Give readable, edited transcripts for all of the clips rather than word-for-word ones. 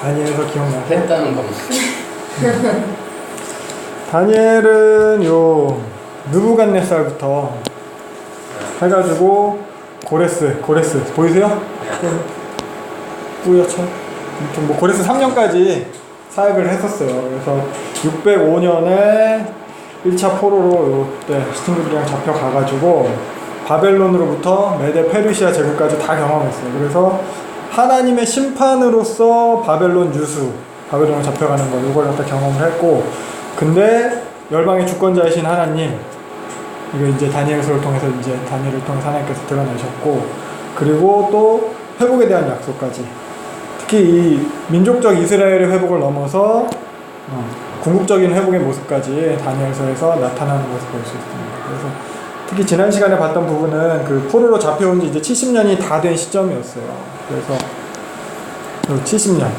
다니엘서 기억나세요? 했다는 거. 다니엘은 요 느부갓네살부터 해가지고 고레스 보이세요? 뿌옇죠? 뭐 고레스 3년까지 사역을 했었어요. 그래서 605년에 1차 포로로 요때 친구들이랑 잡혀가가지고 바벨론으로부터 메데 페르시아 제국까지 다 경험했어요. 그래서 하나님의 심판으로서 바벨론 유수, 바벨론으로 잡혀가는 거 요걸 갖다 경험을 했고, 근데 열방의 주권자이신 하나님, 이거 이제 다니엘서를 통해서 이제 다니엘을 통해서 하나님께서 드러내셨고, 그리고 또 회복에 대한 약속까지, 특히 이 민족적 이스라엘의 회복을 넘어서 궁극적인 회복의 모습까지 다니엘서에서 나타나는 모습을 볼 수 있습니다. 그래서 특히 지난 시간에 봤던 부분은 그 포로로 잡혀온 지 이제 70년이 다 된 시점이었어요. 그래서 70년.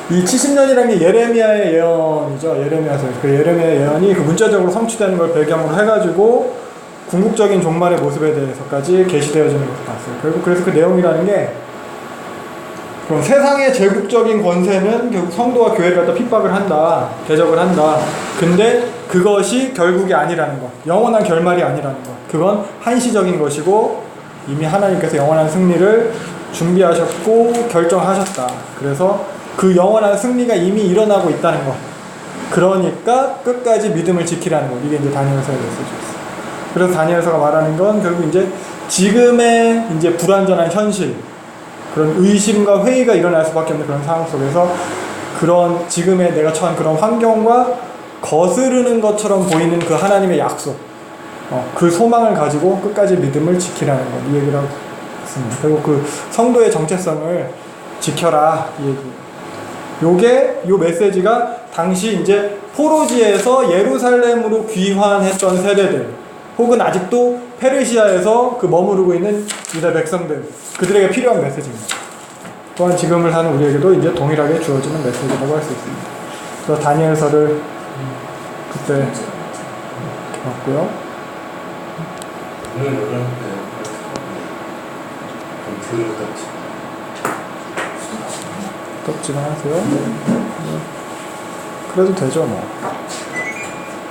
이 70년이라는 게 예레미야의 예언이죠. 예레미야서. 그 예레미야의 예언이 그 문자적으로 성취되는 걸 배경으로 해가지고 궁극적인 종말의 모습에 대해서까지 계시되어지는 것을 봤어요. 결국 그래서 그 내용이라는 게, 그럼 세상의 제국적인 권세는 결국 성도와 교회를 갖다 핍박을 한다, 대적을 한다. 근데 그것이 결국이 아니라는 것, 영원한 결말이 아니라는 것, 그건 한시적인 것이고 이미 하나님께서 영원한 승리를 준비하셨고 결정하셨다. 그래서 그 영원한 승리가 이미 일어나고 있다는 것, 그러니까 끝까지 믿음을 지키라는 것, 이게 이제 다니엘서의 메시지였어요. 그래서 다니엘서가 말하는 건 결국 이제 지금의 이제 불완전한 현실, 그런 의심과 회의가 일어날 수밖에 없는 그런 상황 속에서 그런 지금의 내가 처한 그런 환경과 거스르는 것처럼 보이는 그 하나님의 약속, 그 소망을 가지고 끝까지 믿음을 지키라는 것, 이 얘기를 하고 있습니다. 그리고 그 성도의 정체성을 지켜라, 이 얘기. 요게 요 메시지가 당시 이제 포로지에서 예루살렘으로 귀환했던 세대들, 혹은 아직도 페르시아에서 그 머무르고 있는 유다 백성들, 그들에게 필요한 메시지입니다. 또한 지금을 사는 우리에게도 이제 동일하게 주어지는 메시지라고 할 수 있습니다. 그래서 다니엘서를 그때 이렇게 봤고요. 오늘 그런 좀 덥지만 하세요. 그래도 되죠 뭐.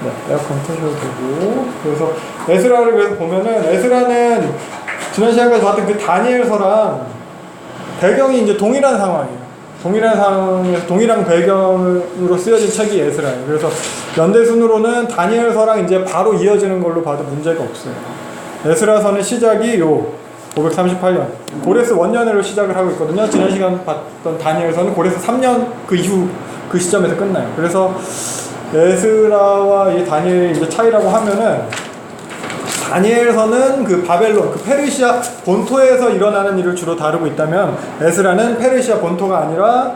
네, 에어컨 켜셔도 되고. 그래서 에스라를 그래서 보면은, 에스라는 지난 시간까지 봤던 그 다니엘서랑 배경이 이제 동일한 상황이에요. 동일한 상황에서 동일한 배경으로 쓰여진 책이 에스라예요. 그래서 연대순으로는 다니엘서랑 이제 바로 이어지는 걸로 봐도 문제가 없어요. 에스라서는 시작이 요 538년 고레스 원년으로 시작을 하고 있거든요. 지난 시간 봤던 다니엘서는 고레스 3년 그 이후 그 시점에서 끝나요. 그래서 에스라와 이 다니엘의 이제 차이라고 하면은, 다니엘서는 그 바벨론, 그 페르시아 본토에서 일어나는 일을 주로 다루고 있다면, 에스라는 페르시아 본토가 아니라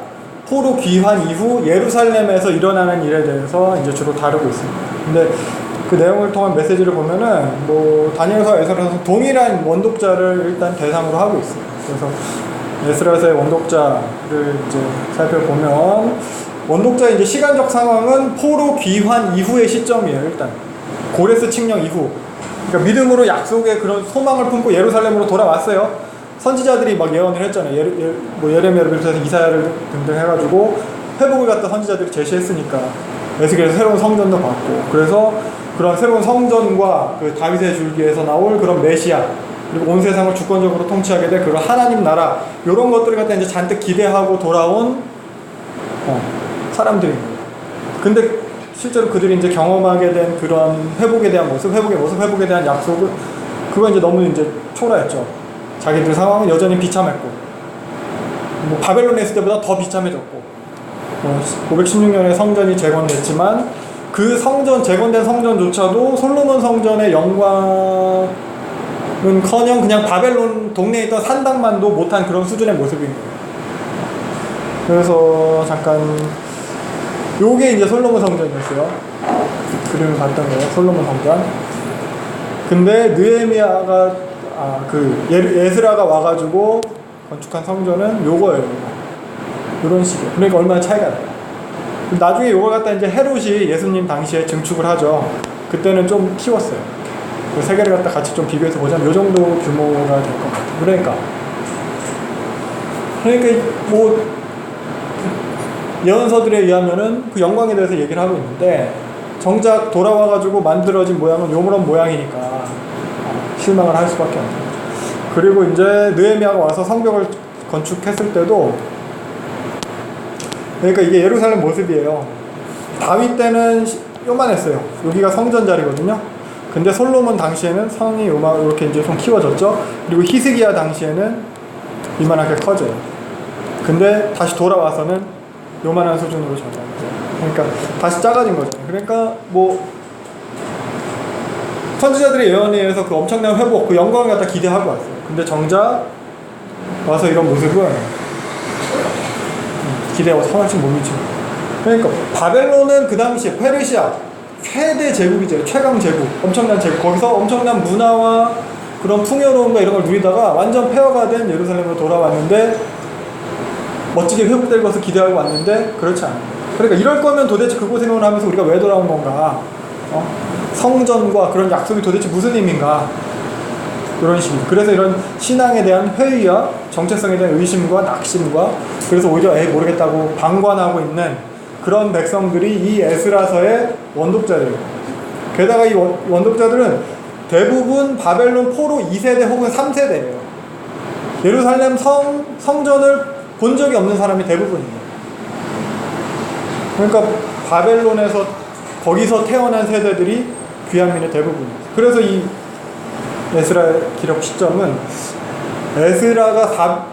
포로 귀환 이후 예루살렘에서 일어나는 일에 대해서 이제 주로 다루고 있습니다. 근데 그 내용을 통한 메시지를 보면은 뭐 다니엘서, 에스라서 동일한 원독자를 일단 대상으로 하고 있어요. 그래서 에스라서의 원독자를 이제 살펴보면, 원독자의 이제 시간적 상황은 포로 귀환 이후의 시점이에요. 일단 고레스 칙령 이후, 그러니까 믿음으로 약속의 그런 소망을 품고 예루살렘으로 돌아왔어요. 선지자들이 막 예언을 했잖아요. 뭐 예레미야를 비롯해서 이사야를 등등 해가지고 회복을 갖다 선지자들이 제시했으니까 에스겔에서 새로운 성전도 받고, 그래서 그런 새로운 성전과 그 다윗의 줄기에서 나올 그런 메시아, 그리고 온 세상을 주권적으로 통치하게 될 그런 하나님 나라, 이런 것들을 갖다 이제 잔뜩 기대하고 돌아온 사람들인 거예요. 근데 실제로 그들이 이제 경험하게 된 그런 회복에 대한 모습, 회복에 대한 약속은, 그건 이제 너무 이제 초라했죠. 자기들 상황은 여전히 비참했고, 뭐 바벨론에 있을 때보다 더 비참해졌고, 516년에 성전이 재건됐지만 그 성전, 재건된 성전조차도 솔로몬 성전의 영광은커녕 그냥 바벨론 동네에 있던 산당만도 못한 그런 수준의 모습인 거예요. 그래서 잠깐 요게 이제 솔로몬 성전이었어요. 그림을 봤던 거예요. 솔로몬 성전. 근데 느헤미야가 에스라가 와가지고 건축한 성전은 요거예요. 이런 식이에요. 그러니까 얼마나 차이가 나요. 나중에 요걸 갖다 이제 헤롯이 예수님 당시에 증축을 하죠. 그때는 좀 키웠어요. 그 세 개를 갖다 같이 좀 비교해서 보자면 요 정도 규모가 될 것 같아요. 그러니까 뭐 예언서들에 의하면은 그 영광에 대해서 얘기를 하고 있는데 정작 돌아와가지고 만들어진 모양은 요런 모양이니까 실망을 할 수밖에 없는. 그리고 이제 느헤미야가 와서 성벽을 건축했을 때도, 그러니까 이게 예루살렘 모습이에요. 다윗 때는 요만했어요. 여기가 성전 자리거든요. 근데 솔로몬 당시에는 성이 이렇게 이제 좀 키워졌죠. 그리고 히스기야 당시에는 이만하게 커져요. 근데 다시 돌아와서는 요만한 수준으로 전환돼요. 그러니까 다시 작아진 거죠. 그러니까 뭐 선지자들의 예언에 의해서 그 엄청난 회복, 그 영광을 갖다 기대하고 왔어요. 근데 정작 와서 이런 모습은 기대하고 하나씩 못 미치고. 그러니까 바벨론은 그 당시에 페르시아 최대 제국이죠. 최강 제국, 엄청난 제국. 거기서 엄청난 문화와 그런 풍요로움과 이런 걸 누리다가 완전 폐허가 된 예루살렘으로 돌아왔는데 멋지게 회복될 것을 기대하고 왔는데 그렇지 않아요. 그러니까 이럴 거면 도대체 그 고생을 하면서 우리가 왜 돌아온 건가? 성전과 그런 약속이 도대체 무슨 의미인가? 이런 식으로. 그래서 이런 신앙에 대한 회의와 정체성에 대한 의심과 낙심과, 그래서 오히려 모르겠다고 방관하고 있는 그런 백성들이 이 에스라서의 원독자들이에요. 게다가 이 원독자들은 대부분 바벨론 포로 2세대 혹은 3세대예요. 예루살렘 성전을 본 적이 없는 사람이 대부분이에요. 그러니까 바벨론에서 거기서 태어난 세대들이 귀한민의 대부분이에요. 그래서 이 에스라의 기록 시점은 에스라가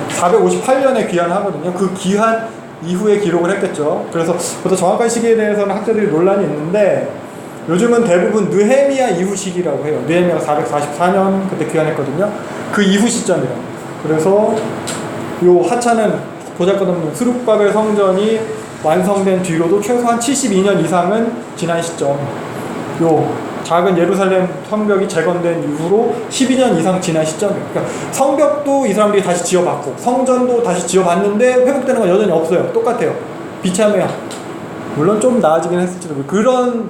458년에 귀환하거든요. 그 귀환 이후에 기록을 했겠죠. 그래서 보다 정확한 시기에 대해서는 학자들이 논란이 있는데 요즘은 대부분 느헤미야 이후 시기라고 해요. 느헤미야가 444년 그때 귀환했거든요. 그 이후 시점이라고. 그래서 요 하차는 보잘것없는 스룹바벨 성전이 완성된 뒤로도 최소한 72년 이상은 지난 시점. 요 작은 예루살렘 성벽이 재건된 이후로 12년 이상 지난 시점이에요. 그러니까 성벽도 이 사람들이 다시 지어봤고 성전도 다시 지어봤는데 회복되는 건 여전히 없어요. 똑같아요. 비참해요. 물론 좀 나아지긴 했을지도. 그런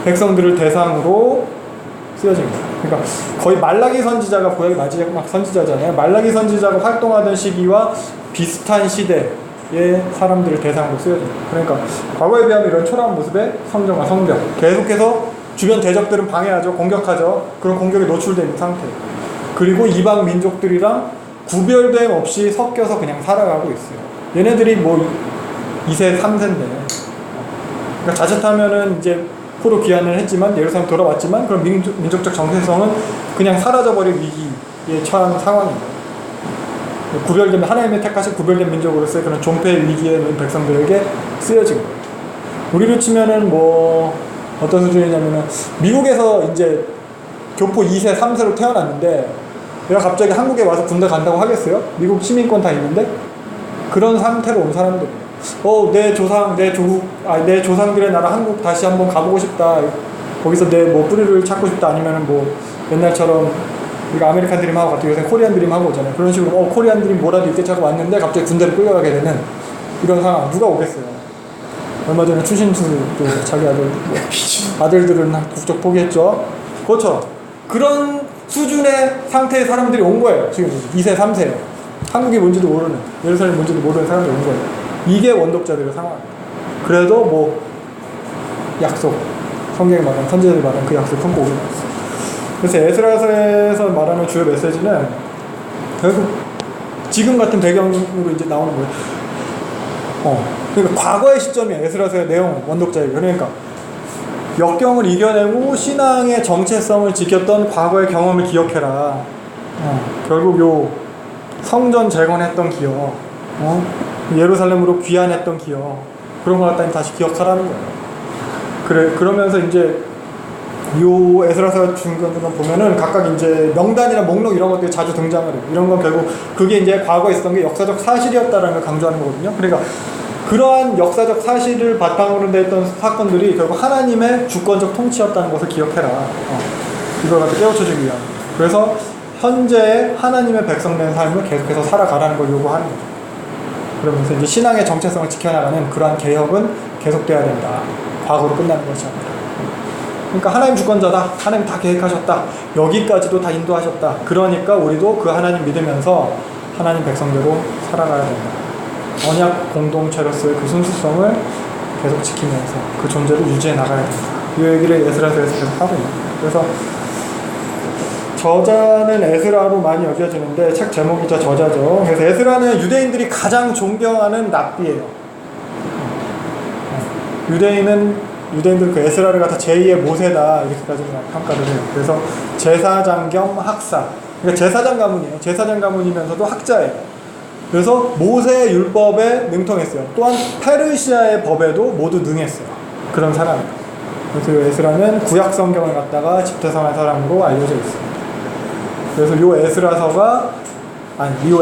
백성들을 대상으로 쓰여진 거예요. 그러니까 거의 말라기 선지자가 구약의 마지막 선지자잖아요. 말라기 선지자가 활동하던 시기와 비슷한 시대의 사람들을 대상으로 쓰여진 거예요. 그러니까 과거에 비하면 이런 초라한 모습의 성전과 성벽, 계속해서 주변 대적들은 방해하죠. 공격하죠. 그런 공격에 노출되어 있는 상태예요. 그리고 이방 민족들이랑 구별됨 없이 섞여서 그냥 살아가고 있어요. 얘네들이 뭐 2세, 3세인데 그러니까 자칫하면은 이제 포로 귀환을 했지만 예루살렘 돌아왔지만 그런 민족적 정체성은 그냥 사라져버릴 위기에 처한 상황입니다. 구별된, 하나님의 택하신 구별된 민족으로서의 그런 존폐 위기에 있는 백성들에게 쓰여진 거예요. 우리로 치면은 뭐 어떤 수준이냐면은 미국에서 이제 교포 2세, 3세로 태어났는데 내가 갑자기 한국에 와서 군대 간다고 하겠어요? 미국 시민권 다 있는데? 그런 상태로 온 사람들이에요. 내 조상들의 나라 한국 다시 한번 가보고 싶다. 거기서 내 뭐 뿌리를 찾고 싶다. 아니면은 뭐 옛날처럼 우리가 아메리칸 드림하고 같은 요새 코리안 드림하고 오잖아요. 그런 식으로 코리안 드림 뭐라도 있겠지 하고 왔는데 갑자기 군대를 끌려가게 되는 이런 상황 누가 오겠어요? 얼마 전에 추신수도 자기 아들들은 국적 포기했죠. 그렇죠. 그런 수준의 상태의 사람들이 온 거예요. 지금 2세, 3세. 한국이 뭔지도 모르는, 예루살렘이 뭔지도 모르는 사람들이 온 거예요. 이게 원독자들의 상황입니다. 그래도 뭐 약속, 성경에 말하는, 선지자들이 말하는 그 약속 품고 오게 됐어요. 그래서 에스라서에서 말하는 주요 메시지는 결국 지금 같은 배경으로 이제 나오는 거예요. 그러니까 과거의 시점이에요. 에스라서의 내용, 원독자예요. 그러니까 역경을 이겨내고 신앙의 정체성을 지켰던 과거의 경험을 기억해라. 결국 요 성전 재건했던 기억, 예루살렘으로 귀환했던 기억, 그런 거 갖다 다시 기억하라는 거예요. 그러면서 이제 요 에스라서 중간중간 보면은 각각 이제 명단이나 목록 이런 것들이 자주 등장을 해요. 이런 건 결국 그게 이제 과거에 있었던 게 역사적 사실이었다라는 걸 강조하는 거거든요. 그러니까 그러한 역사적 사실을 바탕으로 냈던 사건들이 결국 하나님의 주권적 통치였다는 것을 기억해라. 이걸 갖다 깨우쳐주기 위한. 그래서 현재의 하나님의 백성된 삶을 계속해서 살아가라는 걸 요구하는 거죠. 그러면서 이제 신앙의 정체성을 지켜나가는 그러한 개혁은 계속돼야 된다. 과거로 끝나는 것이 아니라. 그러니까 하나님 주권자다. 하나님 다 계획하셨다. 여기까지도 다 인도하셨다. 그러니까 우리도 그 하나님 믿으면서 하나님 백성대로 살아가야 된다. 언약 공동체로서의 그 순수성을 계속 지키면서 그 존재를 유지해 나가야 된다. 이 얘기를 에스라서에서 계속 하고 있는 거예요. 그래서 저자는 에스라로 많이 여겨지는데 책 제목이자 저자죠. 그래서 에스라는 유대인들이 가장 존경하는 랍비예요. 유대인들 그 에스라를 갖다 제2의 모세다 이렇게까지 평가를 해요. 그래서 제사장 겸 학사. 그러니까 제사장 가문이에요. 제사장 가문이면서도 학자예요. 그래서 모세의 율법에 능통했어요. 또한 페르시아의 법에도 모두 능했어요. 그런 사람이에요. 그래서 에스라는 구약 성경을 갖다가 집대성한 사람으로 알려져 있습니다. 그래서 요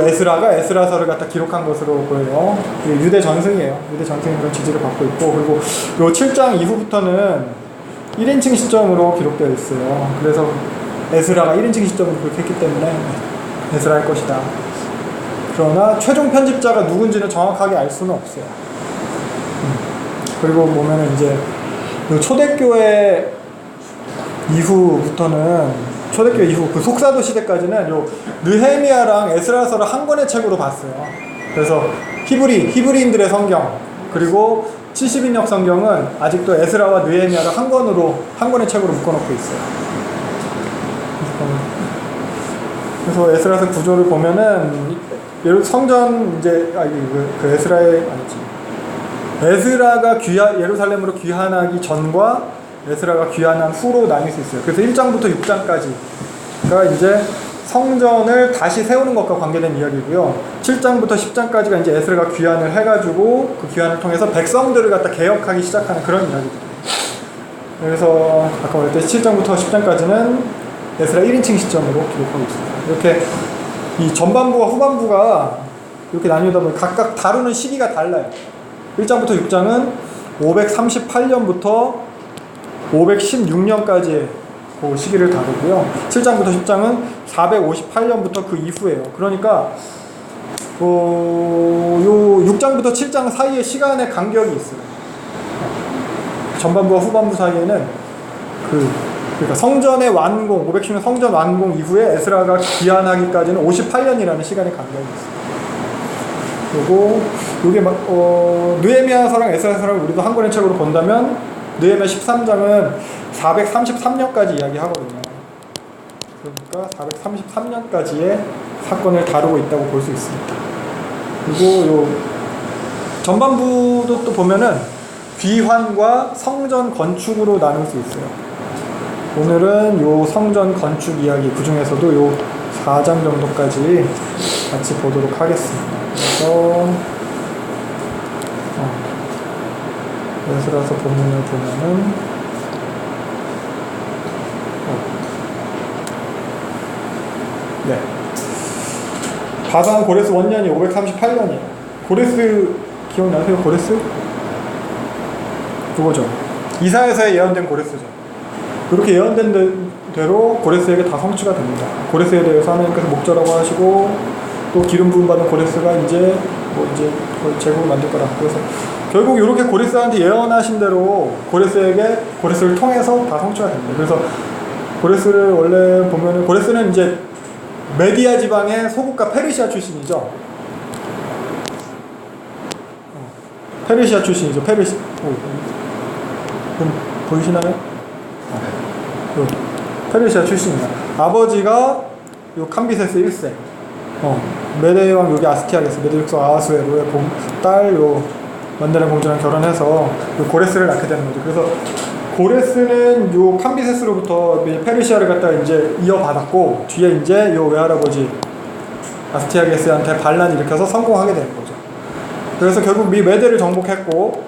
에스라가 에스라서를 갖다 기록한 것으로 보여요. 유대 전승이에요. 유대 전승의 그런 지지를 받고 있고, 그리고 요 7장 이후부터는 1인칭 시점으로 기록되어 있어요. 그래서 에스라가 1인칭 시점으로 그렇게 했기 때문에 에스라일 것이다. 그러나 최종 편집자가 누군지는 정확하게 알 수는 없어요. 그리고 보면은 이제 요 초대교회 이후 그 속사도 시대까지는 요 느헤미야랑 에스라서를 한 권의 책으로 봤어요. 그래서 히브리인들의 성경 그리고 70인역 성경은 아직도 에스라와 느헤미야를 한 권의 책으로 묶어놓고 있어요. 그래서 에스라서 구조를 보면은 성전 이제 에스라가 예루살렘으로 귀환하기 전과 에스라가 귀환한 후로 나뉠 수 있어요. 그래서 1장부터 6장까지가 이제 성전을 다시 세우는 것과 관계된 이야기고요. 7장부터 10장까지가 이제 에스라가 귀환을 해가지고 그 귀환을 통해서 백성들을 갖다 개혁하기 시작하는 그런 이야기들이에요. 그래서 아까 말했듯이 7장부터 10장까지는 에스라 1인칭 시점으로 기록하고 있습니다. 이렇게 이 전반부와 후반부가 이렇게 나뉘다 보면 각각 다루는 시기가 달라요. 1장부터 6장은 538년부터 516년까지의 그 시기를 다루고요. 7장부터 10장은 458년부터 그 이후예요. 그러니까 요 6장부터 7장 사이에 시간의 간격이 있어요. 전반부와 후반부 사이에는 그러니까 성전의 완공, 510년 성전 완공 이후에 에스라가 귀환하기까지는 58년이라는 시간의 간격이 있어요. 그리고 요게 느헤미야서랑 에스라서를 우리도 한 권의 책으로 본다면 느헤미야 13장은 433년까지 이야기하거든요. 그러니까 433년까지의 사건을 다루고 있다고 볼 수 있습니다. 그리고 요 전반부도 또 보면은 귀환과 성전 건축으로 나눌 수 있어요. 오늘은 요 성전 건축 이야기, 그 중에서도 요 4장 정도까지 같이 보도록 하겠습니다. 그래서 에스라서 본문을 보면은 네, 바산 고레스 원년이 538년이에요. 고레스 기억나세요? 고레스? 그거죠. 이사야서에 예언된 고레스죠. 그렇게 예언된 대로 고레스에게 다 성취가 됩니다. 고레스에 대해서 하나님께서 목자라고 하시고 또 기름 부음 받은 고레스가 이제 제국을 만들 거라. 그래서 결국 이렇게 고레스한테 예언하신 대로 고레스를 통해서 다 성취가 됩니다. 그래서 고레스를 원래 보면은 고레스는 이제 메디아 지방의 소국가 페르시아 출신이죠. 페르시아 출신이죠. 그럼 보이시나요? 페르시아 출신이야. 아버지가 요 캄비세스 1세. 메대 왕 여기 아스티아게스, 메대 육성 아하수에로의 딸 만다렌 공주랑 결혼해서 요 고레스를 낳게 되는 거죠. 그래서 고레스는 요 캄비세스로부터 페르시아를 갖다 이제 이어받았고, 뒤에 이제 요 외할아버지 아스티아게스한테 반란을 일으켜서 성공하게 되는 거죠. 그래서 결국 메대를 정복했고,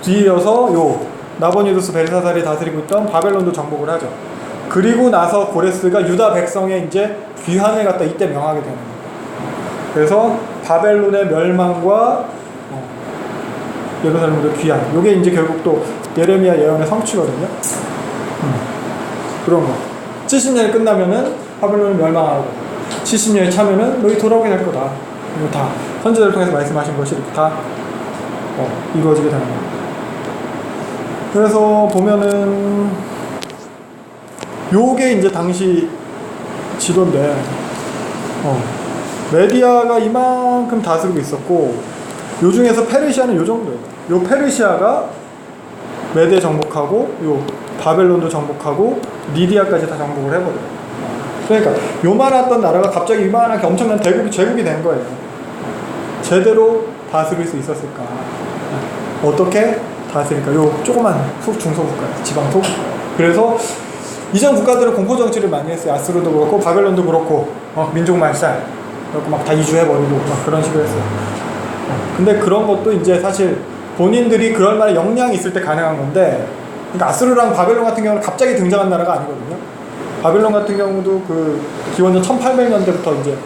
뒤이어서 요 나보니두스 벨사살이 다스리고 있던 바벨론도 정복을 하죠. 그리고 나서 고레스가 유다 백성의 이제 귀환을 갖다 이때 명하게 되는 거예요. 그래서 바벨론의 멸망과 예루살렘으로 귀환, 요게 이제 결국 또 예레미야 예언의 성취거든요. 그런 거. 70년이 끝나면은 바벨론이 멸망하고 70년이 차면은 너희 돌아오게 될 거다. 이거 다 선지자를 통해서 말씀하신 것이 이렇게 다 이루어지게 되는 겁니다. 그래서 보면은 요게 이제 당시 지도인데 메디아가 이만큼 다스리고 있었고, 요 중에서 페르시아는 요 정도예요. 요 페르시아가 메대 정복하고 요 바벨론도 정복하고 리디아까지 다 정복을 해버려요. 그러니까 요만했던 나라가 갑자기 이만하게 엄청난 제국이 된 거예요. 제대로 다스릴 수 있었을까? 어떻게 다스릴까? 요 조그만 중소국가, 지방 소국가. 그래서 이전 국가들은 공포 정치를 많이 했어요. 아수르도 그렇고 바벨론도 그렇고 민족 말살 그렇고 막 다 이주해버리고 막 그런 식으로 했어요. 근데 그런 것도 이제 사실 본인들이 그럴 만한 역량이 있을 때 가능한 건데, 그러니까 아수르랑 바벨론 같은 경우는 갑자기 등장한 나라가 아니거든요. 바벨론 같은 경우도 그 기원전 1800년대부터 이제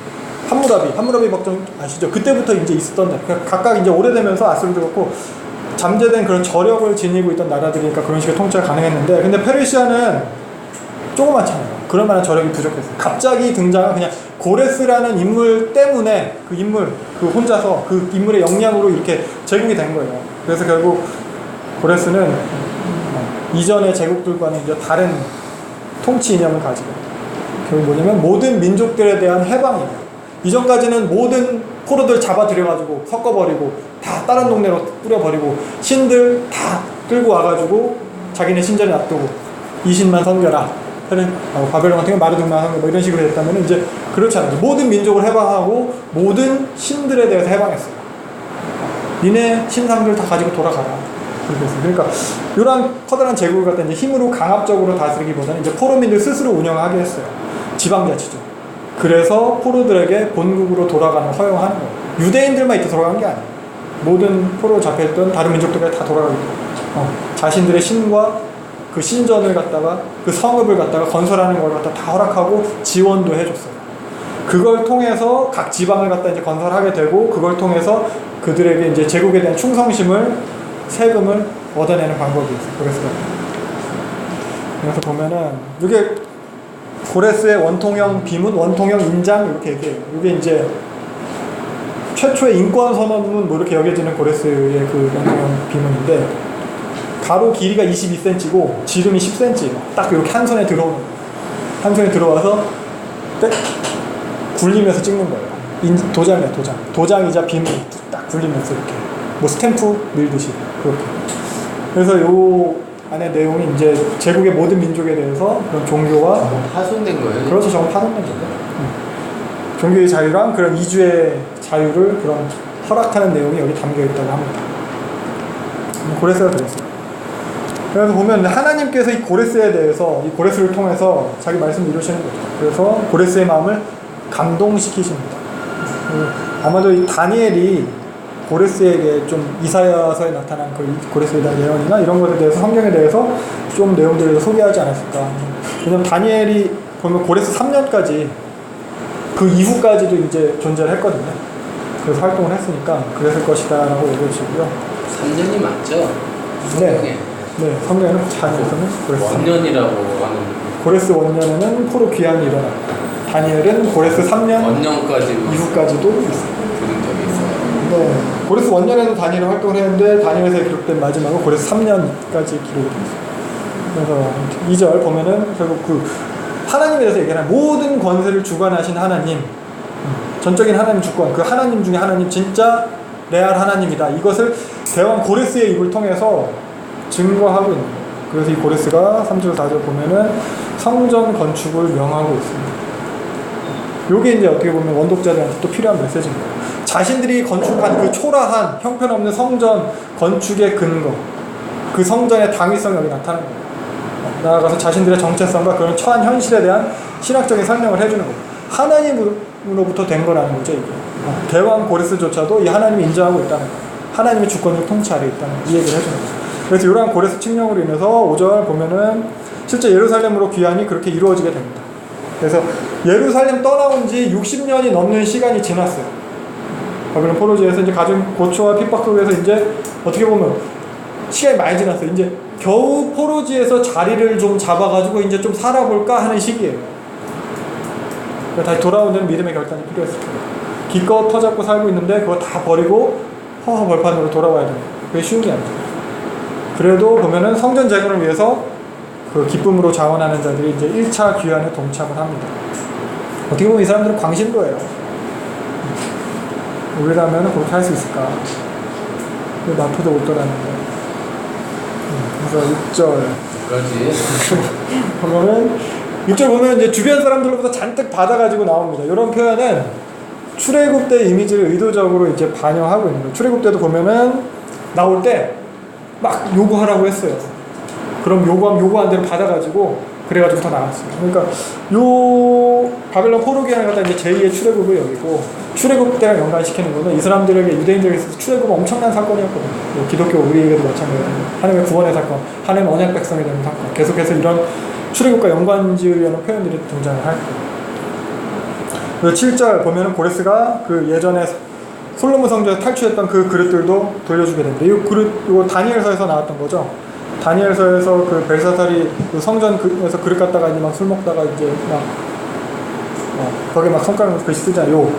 함무라비 박정 아시죠? 그때부터 이제 있었던 나라. 각각 이제 오래되면서 아수르도 그렇고 잠재된 그런 저력을 지니고 있던 나라들이니까 그런 식의 통치가 가능했는데, 근데 페르시아는 조그맣잖아요. 그럴 만한 저력이 부족했어요. 갑자기 등장한 그냥 고레스라는 인물 때문에 그 인물, 그 혼자서 그 인물의 역량으로 이렇게 제국이 된 거예요. 그래서 결국 고레스는 이전의 제국들과는 이제 다른 통치 이념을 가지고 결국 뭐냐면 모든 민족들에 대한 해방이에요. 이전까지는 모든 포로들 잡아들여가지고 섞어버리고 다 다른 동네로 뿌려버리고 신들 다 끌고 와가지고 자기네 신전에 놔두고 이 신만 섬겨라. 바벨론 같은 경우 마르둑만 섬겨 뭐 이런 식으로 했다면 이제 그렇지 않아요. 모든 민족을 해방하고 모든 신들에 대해서 해방했어요. 니네 신상들 다 가지고 돌아가라. 그러니까 이러한 커다란 제국을 갖다 이제 힘으로 강압적으로 다스리기보다는 이제 포로민들 스스로 운영하게 했어요. 지방자치죠. 그래서 포로들에게 본국으로 돌아가는 허용하는 거예요. 유대인들만 이때 돌아간 게 아니에요. 모든 포로 잡혀있던 다른 민족들까지 다 돌아가게 돼요. 자신들의 신과 그 신전을 갖다가 그 성읍을 갖다가 건설하는 걸 갖다 다 허락하고 지원도 해줬어요. 그걸 통해서 각 지방을 갖다 이제 건설하게 되고 그걸 통해서 그들에게 이제 제국에 대한 충성심을 세금을 얻어내는 방법이 있어요. 그래서 보면은 이게 고레스의 원통형 비문, 원통형 인장 이렇게 얘기해요. 이게 이제 최초의 인권 선언문 뭐 이렇게 여겨지는 고레스의 그 원통형 비문인데 가로 길이가 22cm고 지름이 10cm. 딱 이렇게 한 손에 들어오는 거예요. 한 손에 들어와서 딱 굴리면서 찍는 거예요. 도장이야, 도장. 도장이자 비문이 딱 굴리면서 이렇게 뭐 스탬프 밀듯이 그렇게. 그래서 요 안에 내용이 이제 제국의 모든 민족에 대해서 그런 종교와 파손된 거예요? 그렇죠, 저건 파손된 거죠. 종교의 자유랑 그런 이주의 자유를 그런 허락하는 내용이 여기 담겨 있다고 합니다. 고레스가 그랬어요. 그래서 보면 하나님께서 이 고레스에 대해서 이 고레스를 통해서 자기 말씀을 이루시는 거죠. 그래서 고레스의 마음을 감동시키십니다. 아마도 이 다니엘이 고레스에게 좀 이사야서에 나타난 그 고레스에 대한 예언이나 이런 것에 대해서 성경에 대해서 좀 내용들을 소개하지 않았을까. 왜냐면 다니엘이 보면 고레스 3년까지 그 이후까지도 이제 존재를 했거든요. 그래서 활동을 했으니까 그랬을 것이다 라고 얘기해 주시고요. 3년이 맞죠? 네. 네, 성경에는 다니엘서는 고레스 원년이라고 하는 고레스 원년에는 포로 귀환이 일어났고 다니엘은 고레스 3년 원년까지 이후까지도 있어요. 들은 적이 있어요. 네, 고레스 원년에도 다니엘이 활동을 했는데 다니엘에서 기록된 마지막은 고레스 3년까지 기록이 되어 있어요. 2절 보면은 결국 그 하나님에 대해서 얘기하는 모든 권세를 주관하신 하나님, 전적인 하나님 주권, 그 하나님 중에 하나님 진짜 레알 하나님이다. 이것을 대왕 고레스의 입을 통해서 증거하고 있는 거예요. 그래서 이 고레스가 3절 4절 보면은 성전 건축을 명하고 있습니다. 요게 이제 어떻게 보면 원독자들한테 또 필요한 메시지인 거예요. 자신들이 건축한 그 초라한 형편없는 성전 건축의 근거, 그 성전의 당위성이 여기 나타나는 거예요. 나아가서 자신들의 정체성과 그런 처한 현실에 대한 신학적인 설명을 해주는 거예요. 하나님으로부터 된 거라는 거죠, 이게. 대왕 고레스조차도 이 하나님이 인정하고 있다는 거예요. 하나님의 주권을 통치 아래 있다는 이 얘기를 해주는 거예요. 그래서 이러한 고레스 칙령으로 인해서 5절 보면은 실제 예루살렘으로 귀환이 그렇게 이루어지게 됩니다. 그래서 예루살렘 떠나온 지 60년이 넘는 시간이 지났어요. 바벨론 포로지에서 이제 가진 고초와 핍박 속에서 이제 어떻게 보면 시간이 많이 지났어요. 이제 겨우 포로지에서 자리를 좀 잡아가지고 이제 좀 살아볼까 하는 시기예요. 다시 돌아오는 데는 믿음의 결단이 필요했을 거예요. 기껏 터잡고 살고 있는데 그거 다 버리고 허허 벌판으로 돌아와야 돼요. 그게 쉬운 게 아니죠. 그래도 보면은 성전 재건을 위해서 그 기쁨으로 자원하는 자들이 이제 1차 귀환에 동참을 합니다. 어떻게 보면 이 사람들은 광신도예요. 우리라면 그렇게 할 수 있을까? 마토도 못 떠나는데. 그래서 6절 그러지. 보면은 6절 보면 이제 주변 사람들로부터 잔뜩 받아가지고 나옵니다. 이런 표현은 출애굽때 이미지를 의도적으로 이제 반영하고 있는 거예요. 출애굽때도 보면은 나올 때 막 요구하라고 했어요. 그럼 요구한 대로 받아가지고 그래가지고 다 나갔어요. 그러니까 요 바벨론 포로 기한을 갖다 이제 제2의 출애굽을 여기고 출애굽 때랑 연관시키는 거는 이 사람들에게 유대인들에게 있어서 출애굽은 엄청난 사건이었거든요. 뭐 기독교 우리에게도 마찬가지예요. 하나님의 구원의 사건, 하나님의 언약 백성이 되는 사건. 계속해서 이런 출애굽과 연관지으려는 표현들이 등장을 할 거예요. 7절 보면은 고레스가 그 예전에 솔로몬 성전에서 탈취했던 그 그릇들도 돌려주게 됩니다. 이 그릇, 이거 다니엘서에서 나왔던 거죠. 다니엘서에서 그 벨사살이 그 성전에서 그릇 갖다가 이제 막 술 먹다가 이제 막 거기에 막 손가락으로 글씨 쓰잖아요.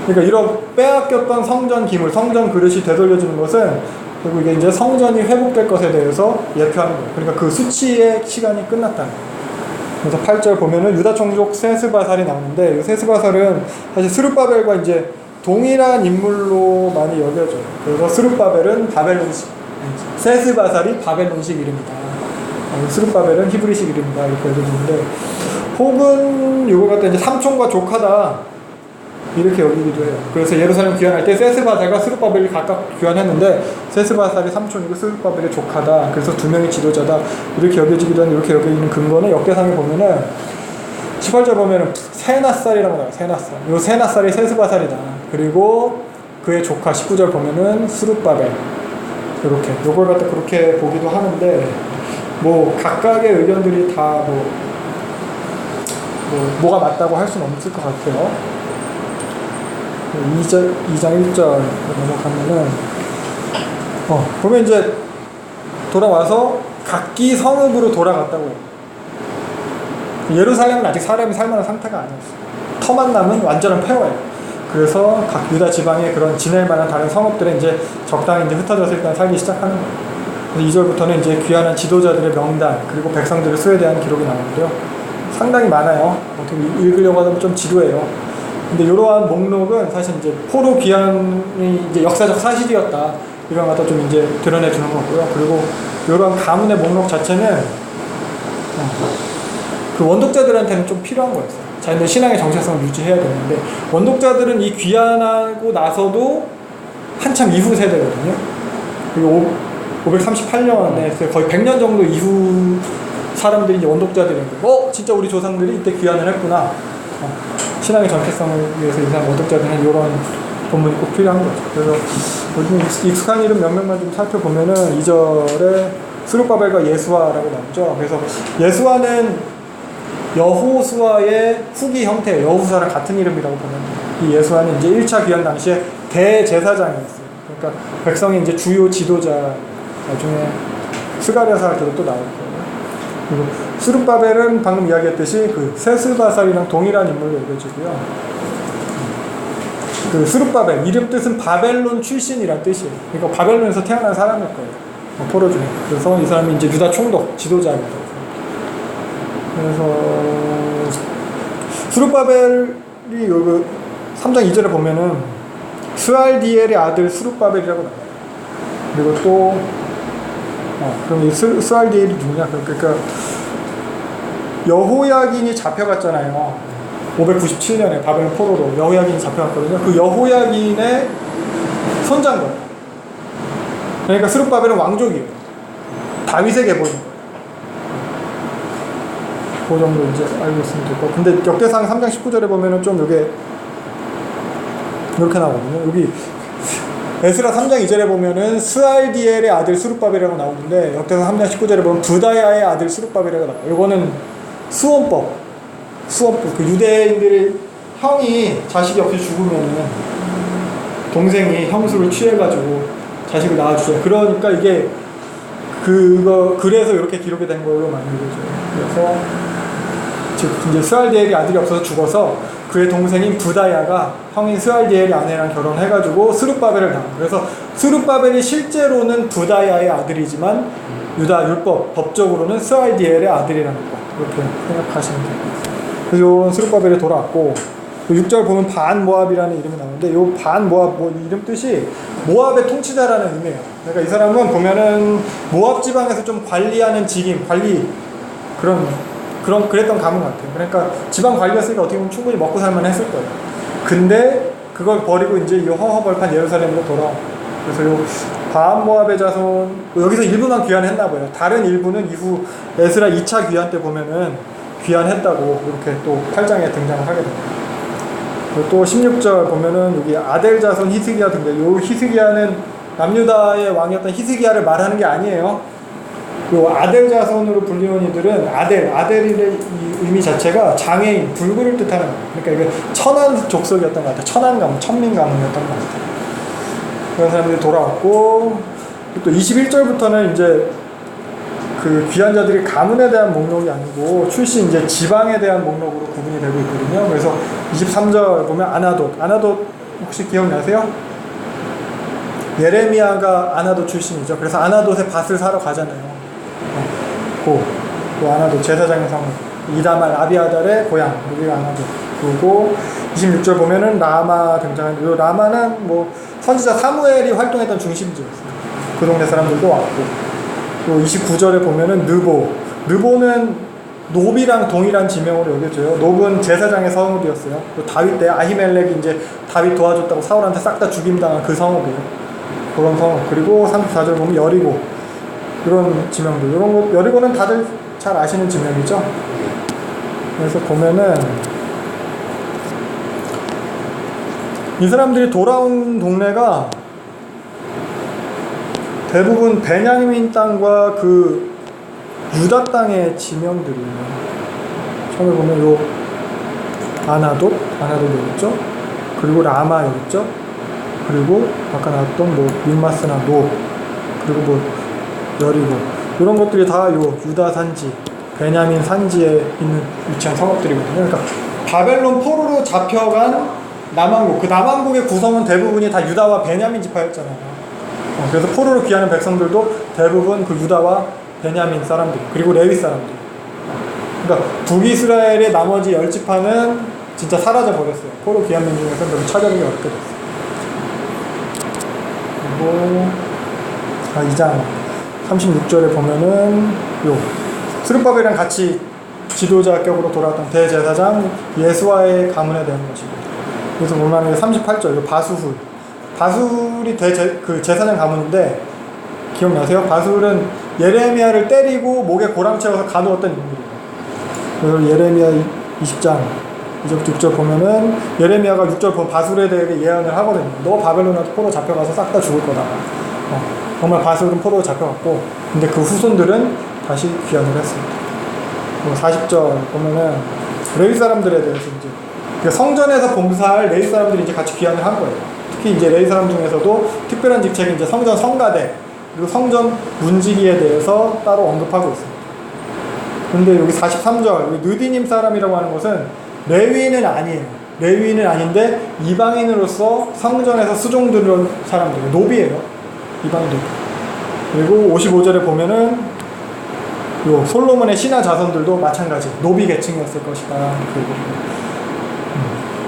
그러니까 이런 빼앗겼던 성전 기물, 성전 그릇이 되돌려주는 것은 그리고 이게 이제 성전이 회복될 것에 대해서 예표하는 거예요. 그러니까 그 수치의 시간이 끝났다는 거예요. 그래서 8절 보면은 유다 총족 세스바살이 나오는데 이 세스바살은 사실 스룹바벨과 이제 동일한 인물로 많이 여겨져요. 그래서 스룹바벨은 바벨론식, 세스바살이 바벨론식 이름이다. 스룹바벨은 히브리식 이름이다. 이렇게 여겨지는데 혹은 이걸 갖다 이제 삼촌과 조카다 이렇게 여기기도 해요. 그래서 예루살렘 귀환할 때 세스바살과 스룹바벨이 각각 귀환했는데 세스바살이 삼촌이고 스룹바벨이 조카다. 그래서 두 명이 지도자다. 이렇게 여겨지기도 하는 이렇게 여겨지는 근거는 역대상에 보면은 18절 보면은 세낫살이라고 나와요. 세낫살. 요 세낫살이 세스바살이다. 그리고 그의 조카 19절 보면은 스룹바벨. 이렇게 요걸 갖다 그렇게 보기도 하는데 뭐 각각의 의견들이 다 뭐가 맞다고 할 수는 없을 것 같아요. 2장 1절 넘어가면은 보면 이제 돌아와서 각기 성읍으로 돌아갔다고 해요. 예루살렘은 아직 사람이 살만한 상태가 아니었어요. 터만 남은 완전한 폐허예요. 그래서 각 유다 지방에 그런 지낼 만한 다른 성읍들에 이제 적당히 이제 흩어져서 일단 살기 시작하는 거예요. 그래서 2절부터는 이제 귀환한 지도자들의 명단 그리고 백성들의 수에 대한 기록이 나오는데요. 상당히 많아요. 어떻게 읽으려고 하면 좀 지루해요. 근데 이러한 목록은 사실 이제 포로 귀환이 이제 역사적 사실이었다. 이런 것도 좀 이제 드러내 주는 거고요. 그리고 이러한 가문의 목록 자체는 그 원독자들한테는 좀 필요한 거였어요. 자기들 신앙의 정체성을 유지해야 되는데 원독자들은 이 귀환하고 나서도 한참 이후 세대거든요. 그리고 538년에 거의 100년 정도 이후 사람들이 이제 원독자들인 거예요. 진짜 우리 조상들이 이때 귀환을 했구나. 신앙의 정체성을 위해서 이 사람 원독자들은 이런 본문이 꼭 필요한 거죠. 그래서 요즘 익숙한 이름 몇 명만 좀 살펴보면은 2절에 스룹바벨과 예수아라고 나오죠. 그래서 예수아는 여호수아의 후기 형태예요. 여호수아랑 같은 이름이라고 보면 이 예수아는 이제 1차 귀환 당시에 대제사장이었어요. 그러니까 백성의 이제 주요 지도자 나중에 스가랴서에도 또 나올 거예요. 그리고 스룹바벨은 방금 이야기했듯이 그 세스바살이랑 동일한 인물로 여겨지고요. 그 스룹바벨 이름 뜻은 바벨론 출신이란 뜻이에요. 그러니까 바벨론에서 태어난 사람일 거예요. 포로 중에. 그래서 이 사람이 이제 유다 총독 지도자입니다. 그래서 스룹바벨이 여기 3장 2절에 보면은 스알디엘의 아들 스룹바벨이라고 나와요. 그리고 또 그럼 이 스알디엘이 누구냐? 그러니까 여호야긴이 잡혀갔잖아요. 597년에 바벨론 포로로 여호야긴이 잡혀갔거든요. 그 여호야긴의 손자인 거예요. 그러니까 스룹바벨은 왕족이에요. 다윗의 계보인 거예요. 그 정도 이제 알고 있으면 될 거. 근데 역대상 3장 19절에 보면은 좀 이게 이렇게 나오거든요. 여기 에스라 3장 2절에 보면은 스알디엘의 아들 스룹바벨이라고 나오는데 역대상 3장 19절에 보면 부다야의 아들 스룹바벨이라고 나와요. 이거는 수원법. 그 유대인들이 형이 자식이 없이 죽으면은 동생이 형수를 취해가지고 자식을 낳아주죠. 그러니까 이게 그래서 이렇게 기록이 된 걸로 많이 알려져요. 그래서 이제 스알디엘이 아들이 없어서 죽어서 그의 동생인 부다야가 형인 스알디엘의 아내랑 결혼해가지고 스룹바벨을 낳아요. 그래서 스룹바벨이 실제로는 부다야의 아들이지만 유다 율법 법적으로는 스알디엘의 아들이라는 거 이렇게 생각하시면 돼요. 그래서 스룹바벨이 돌아왔고 6절 보면 반 모압이라는 이름이 나오는데 요 반 모압 이름 뜻이 모압의 통치자라는 의미예요. 그러니까 이 사람은 보면은 모압 지방에서 좀 관리하는 직임, 관리 그랬던 가문 같아요. 그러니까 지방 관리였으니까 어떻게 보면 충분히 먹고 살만 했을 거예요. 근데 그걸 버리고 이제 이 허허벌판 예루살렘으로 돌아온. 그래서 요 바한 모압의 자손 여기서 일부만 귀환했나 봐요. 다른 일부는 이후 에스라 2차 귀환 때 보면은 귀환했다고 이렇게 또 8장에 등장을 하게 됩니다. 그리고 또 16절 보면은 여기 아델 자손 히스기야 등장. 요 히스기야는 남유다의 왕이었던 히스기야를 말하는 게 아니에요. 요 아델 자손으로 불리는 이들은 아델의 이 의미 자체가 장애인, 불구를 뜻하는 거예요. 그러니까 이게 천한 족속이었던 것 같아요. 천한 가문, 천민 가문이었던 것 같아요. 그런 사람들이 돌아왔고 또 21절부터는 이제 그 귀환자들이 가문에 대한 목록이 아니고 출신 이제 지방에 대한 목록으로 구분이 되고 있거든요. 그래서 23절 보면 아나돗 혹시 기억나세요? 예레미야가 아나돗 출신이죠. 그래서 아나돗에 밭을 사러 가잖아요. 그 아나돗 제사장의 성 이다말 아비아달의 고향 여기가 아나돗. 그리고 26절 보면은 라마 등장하는데 이 라마는 뭐 선지자 사무엘이 활동했던 중심지였어요. 그 동네 사람들도 왔고 또 29절에 보면은 느보는 노비랑 동일한 지명으로 여겨져요. 노브는 제사장의 성읍이었어요. 또 다윗 때 아히멜렉이 이제 다윗 도와줬다고 사울한테 싹 다 죽임당한 그 성읍이에요. 그런 성읍. 그리고 34절 보면 여리고 이런 지명들. 이런 거 여리고는 다들 잘 아시는 지명이죠. 그래서 보면은 이 사람들이 돌아온 동네가 대부분 베냐민 땅과 그 유다 땅의 지명들이에요. 처음에 보면 요 아나돗 여기 있죠. 그리고 라마 여기 있죠. 그리고 아까 나왔던 뭐 믹마스나 노 그리고 뭐 여리고 이런 것들이 다 요 유다 산지 베냐민 산지에 있는 위치한 성읍들이거든요. 그러니까 바벨론 포로로 잡혀간 남왕국 그 남왕국의 구성은 대부분이 다 유다와 베냐민 지파였잖아요. 그래서 포로로 귀하는 백성들도 대부분 그 유다와 베냐민 사람들 그리고 레위 사람들. 그러니까 북이스라엘의 나머지 10지파는 진짜 사라져 버렸어요. 포로 귀한 민 중에서 별로 찾아보기 어렵게 됐어요. 그리고 2장 36절에 보면은 요 스룹바벨이랑 같이 지도자격으로 돌아왔던 대제사장 예수와의 가문에 대한 것입니다. 그래서 보면 38절 바술이 그 제사장 가문인데 기억나세요? 바술은 예레미야를 때리고 목에 고랑 채워서 가두었던 인물이에요. 그래서 예레미야 20장 2절 6절 보면은 예레미야가 6절 보면 바술에 대해 예언을 하거든요. 너 바벨론한테 포로 잡혀가서 싹 다 죽을 거다. 정말 바술은 포로로 잡혀갔고 근데 그 후손들은 다시 귀환을 했습니다. 40절 보면은 레위 사람들에 대해서 이제 그러니까 성전에서 봉사할 레위 사람들이 이제 같이 귀환을 한 거예요. 특히 이제 레위 사람 중에서도 특별한 직책이 이제 성전 성가대 그리고 성전 문지기에 대해서 따로 언급하고 있습니다. 근데 여기 43절 느디님 사람이라고 하는 것은 레위인은 아니에요. 레위인은 아닌데 이방인으로서 성전에서 수종 들은 사람들 노비예요. 이방인들. 그리고 55절에 보면은 요 솔로몬의 신하 자손들도 마찬가지 노비 계층이었을 것이다.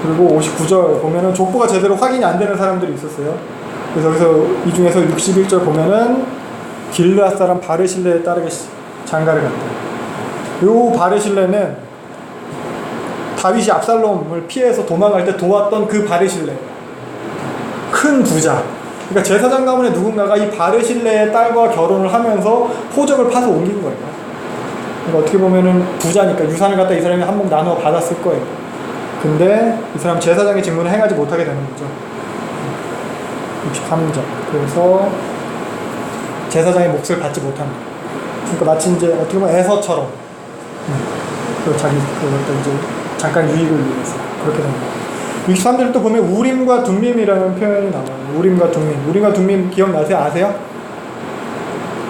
그리고 59절 보면은 족보가 제대로 확인이 안 되는 사람들이 있었어요. 그래서 여기서 이 중에서 61절 보면은 길르앗 사람 바르실레에 따르게 장가를 갔대요. 요 바르실레는 다윗이 압살롬을 피해서 도망갈 때 도왔던 그 바르실레 큰 부자. 그러니까 제사장 가문의 누군가가 이 바르실레의 딸과 결혼을 하면서 포적을 파서 옮긴 거예요. 그러니까 어떻게 보면은 부자니까 유산을 갖다 이 사람이 한 몫 나누어 받았을 거예요. 근데 이 사람 제사장의 직무를 행하지 못하게 되는 거죠. 63절. 그래서 제사장의 몫을 받지 못합니다. 그러니까 마치 이제 어떻게 보면 에서처럼 자기 그것도 이제 잠깐 유익을 위해서 그렇게 됩니다. 63절 또 보면 우림과 둠밈이라는 표현이 나와요. 우림과 둠밈 기억나세요? 아세요?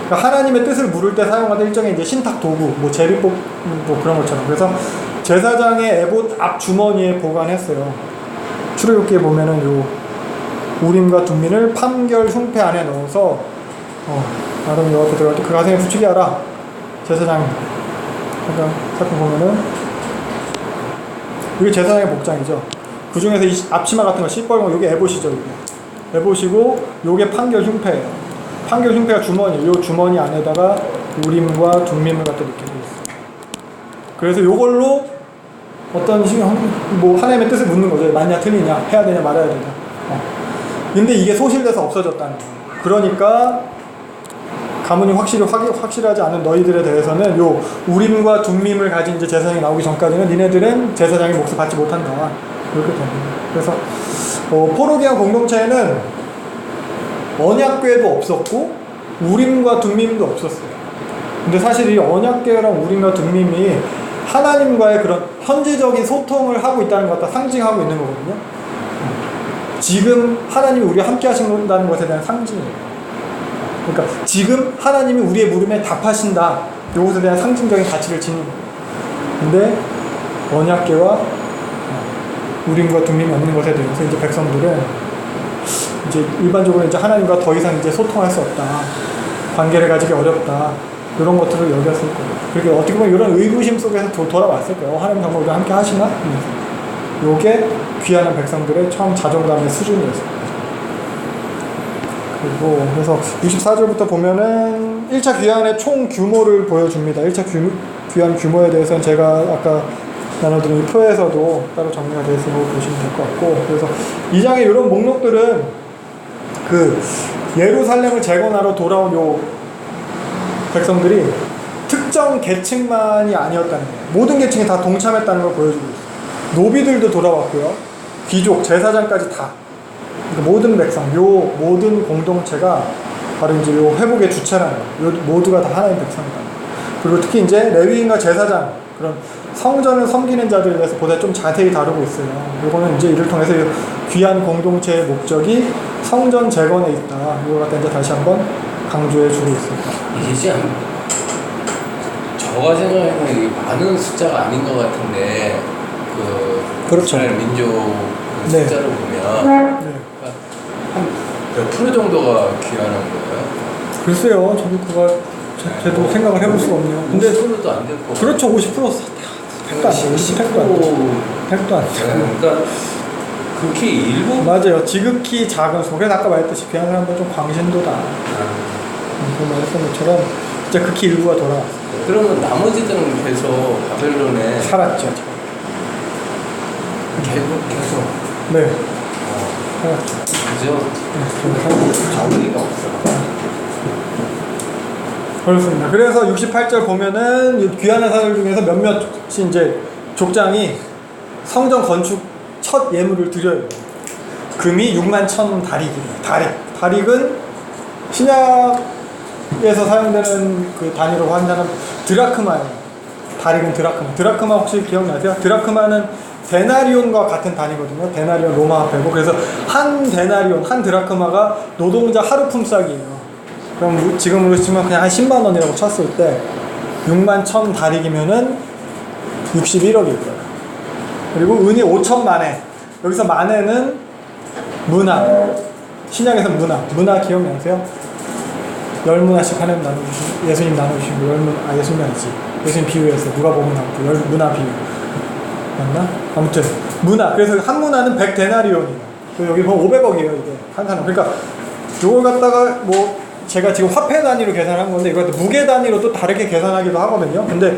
그러니까 하나님의 뜻을 물을 때 사용하는 일종의 이제 신탁 도구, 뭐 제비뽑 뭐 그런 것처럼. 그래서 제사장의 에봇 앞 주머니에 보관했어요. 출애굽기에 보면은 요 우림과 둠밈을 판결 흉패 안에 넣어서 아론 여호와 앞에 들어갈 때 그 가슴에 붙이게 하라. 제사장. 그러니까 살펴보면은 이게 제사장의 복장이죠. 그 중에서 이 앞치마 같은 거 시뻘건 거 요게 에봇이죠. 요게 에봇이고 요게 판결 흉패예요. 판결 흉패가 주머니, 요 주머니 안에다가 우림과 둠밈을 갖다 이렇게 돼 있어요. 그래서 요걸로 어떤 뭐 하나님의 뜻을 묻는 거죠. 맞냐 틀리냐, 해야 되냐 말아야 되냐. 근데 이게 소실돼서 없어졌다는 거예요. 그러니까 가문이 확실하지 않은 너희들에 대해서는 요 우림과 둠밈을 가진 이제 제사장이 나오기 전까지는 니네들은 제사장의 몫을 받지 못한다. 이렇게 됩니다. 그래서 포로기한 공동체에는 언약궤도 없었고 우림과 둠밈도 없었어요. 근데 사실 이 언약궤랑 우림과 둠밈이 하나님과의 그런 현지적인 소통을 하고 있다는 것 갖다 상징하고 있는 거거든요. 지금 하나님이 우리와 함께 하신다는 것에 대한 상징이에요. 그러니까 지금 하나님이 우리의 물음에 답하신다. 이것에 대한 상징적인 가치를 지닌 거예요. 근데 언약궤와 우림과 둠밈이 없는 것에 대해서 이제 백성들은 이제 일반적으로 이제 하나님과 더 이상 이제 소통할 수 없다. 관계를 가지기 어렵다. 이런 것들을 여겼을 거예요. 그렇게 어떻게 보면 이런 의구심 속에서 돌아왔을 거예요. 하나님 정말 우리와 함께 하시나? 요게 귀하는 백성들의 처음 자존감의 수준이었어요. 그리고 그래서 64절부터 보면은 1차 귀환의 총 규모를 보여줍니다. 1차 귀환 규모에 대해서는 제가 아까 나눠드린 이 표에서도 따로 정리가 되어 있는 거 보시면 될 것 같고, 그래서 2장의 이런 목록들은 그 예루살렘을 재건하러 돌아온 요 백성들이 특정 계층만이 아니었다는 거예요. 모든 계층이 다 동참했다는 걸 보여주고 있어요. 노비들도 돌아왔고요. 귀족, 제사장까지 다. 그러니까 모든 백성, 요 모든 공동체가 바로 이제 요 회복의 주체라는 거예요. 요 모두가 다 하나님 백성이다. 그리고 특히 이제 레위인과 제사장, 그런 성전을 섬기는 자들에 대해서 보다 좀 자세히 다루고 있어요. 요거는 이제 이를 통해서 귀한 공동체의 목적이 성전 재건에 있다. 이걸 갖다 이제 다시 한번 강조해 주고 있습니다. 이게 참 저가 생각하는 이게 많은 숫자가 아닌 것 같은데 그렇죠. 이스라엘 민족 그 네. 숫자로 보면 네. 한 몇 프로 정도가 귀환한 거예요? 글쎄요, 저도 그거 저도 생각을 해볼 수가 없네요. 근데 50%도 안 됐고. 그렇죠, 50%. 100도 안 돼요. 100도 안 돼요. 100도 안 돼요. 그러니까 극히 일부. 맞아요. 지극히 작은 수. 그래서 아까 말했듯이 귀한 사람들 좀 광신도다. 그 말했던 것처럼 진짜 극히 일부가 돌아왔어요. 그러면 나머지들은 계속 바벨론에 살았죠. 계속. 네. 살았죠. 그죠? 자원이가 없어. 그렇습니다. 그래서 68절 보면은 귀환한 사람들 중에서 몇몇이 이제 족장이 성전 건축 첫 예물을 드려요. 금이 61,000다릭이에요. 다릭은 신약에서 사용되는 그 단위로 환자는 드라크마예요. 다릭은 드라크마 혹시 기억나세요? 드라크마는 데나리온과 같은 단위거든요. 데나리온 로마 화폐고, 그래서 한 데나리온, 한 드라크마가 노동자 하루 품삯이에요. 그럼 지금으로 치면 그냥 한 10만 원이라고 쳤을 때 61,000다릭이면은 61억일 거예요. 그리고 은이 5천만에, 여기서 만에는 문화, 신약에서 문화 기억나세요? 10문화씩 하나님 나눠주시고 예수님 나눠주시고 예수님 아니지, 예수님 비유해서 누가복음 나오고 문화 비유 맞나? 아무튼 문화, 그래서 한 문화는 100데나리온이에요. 여기 보면 500억이에요 이게 한 사람. 그러니까 이걸 갖다가 뭐 제가 지금 화폐 단위로 계산한 건데 이거 무게 단위로 또 다르게 계산하기도 하거든요. 근데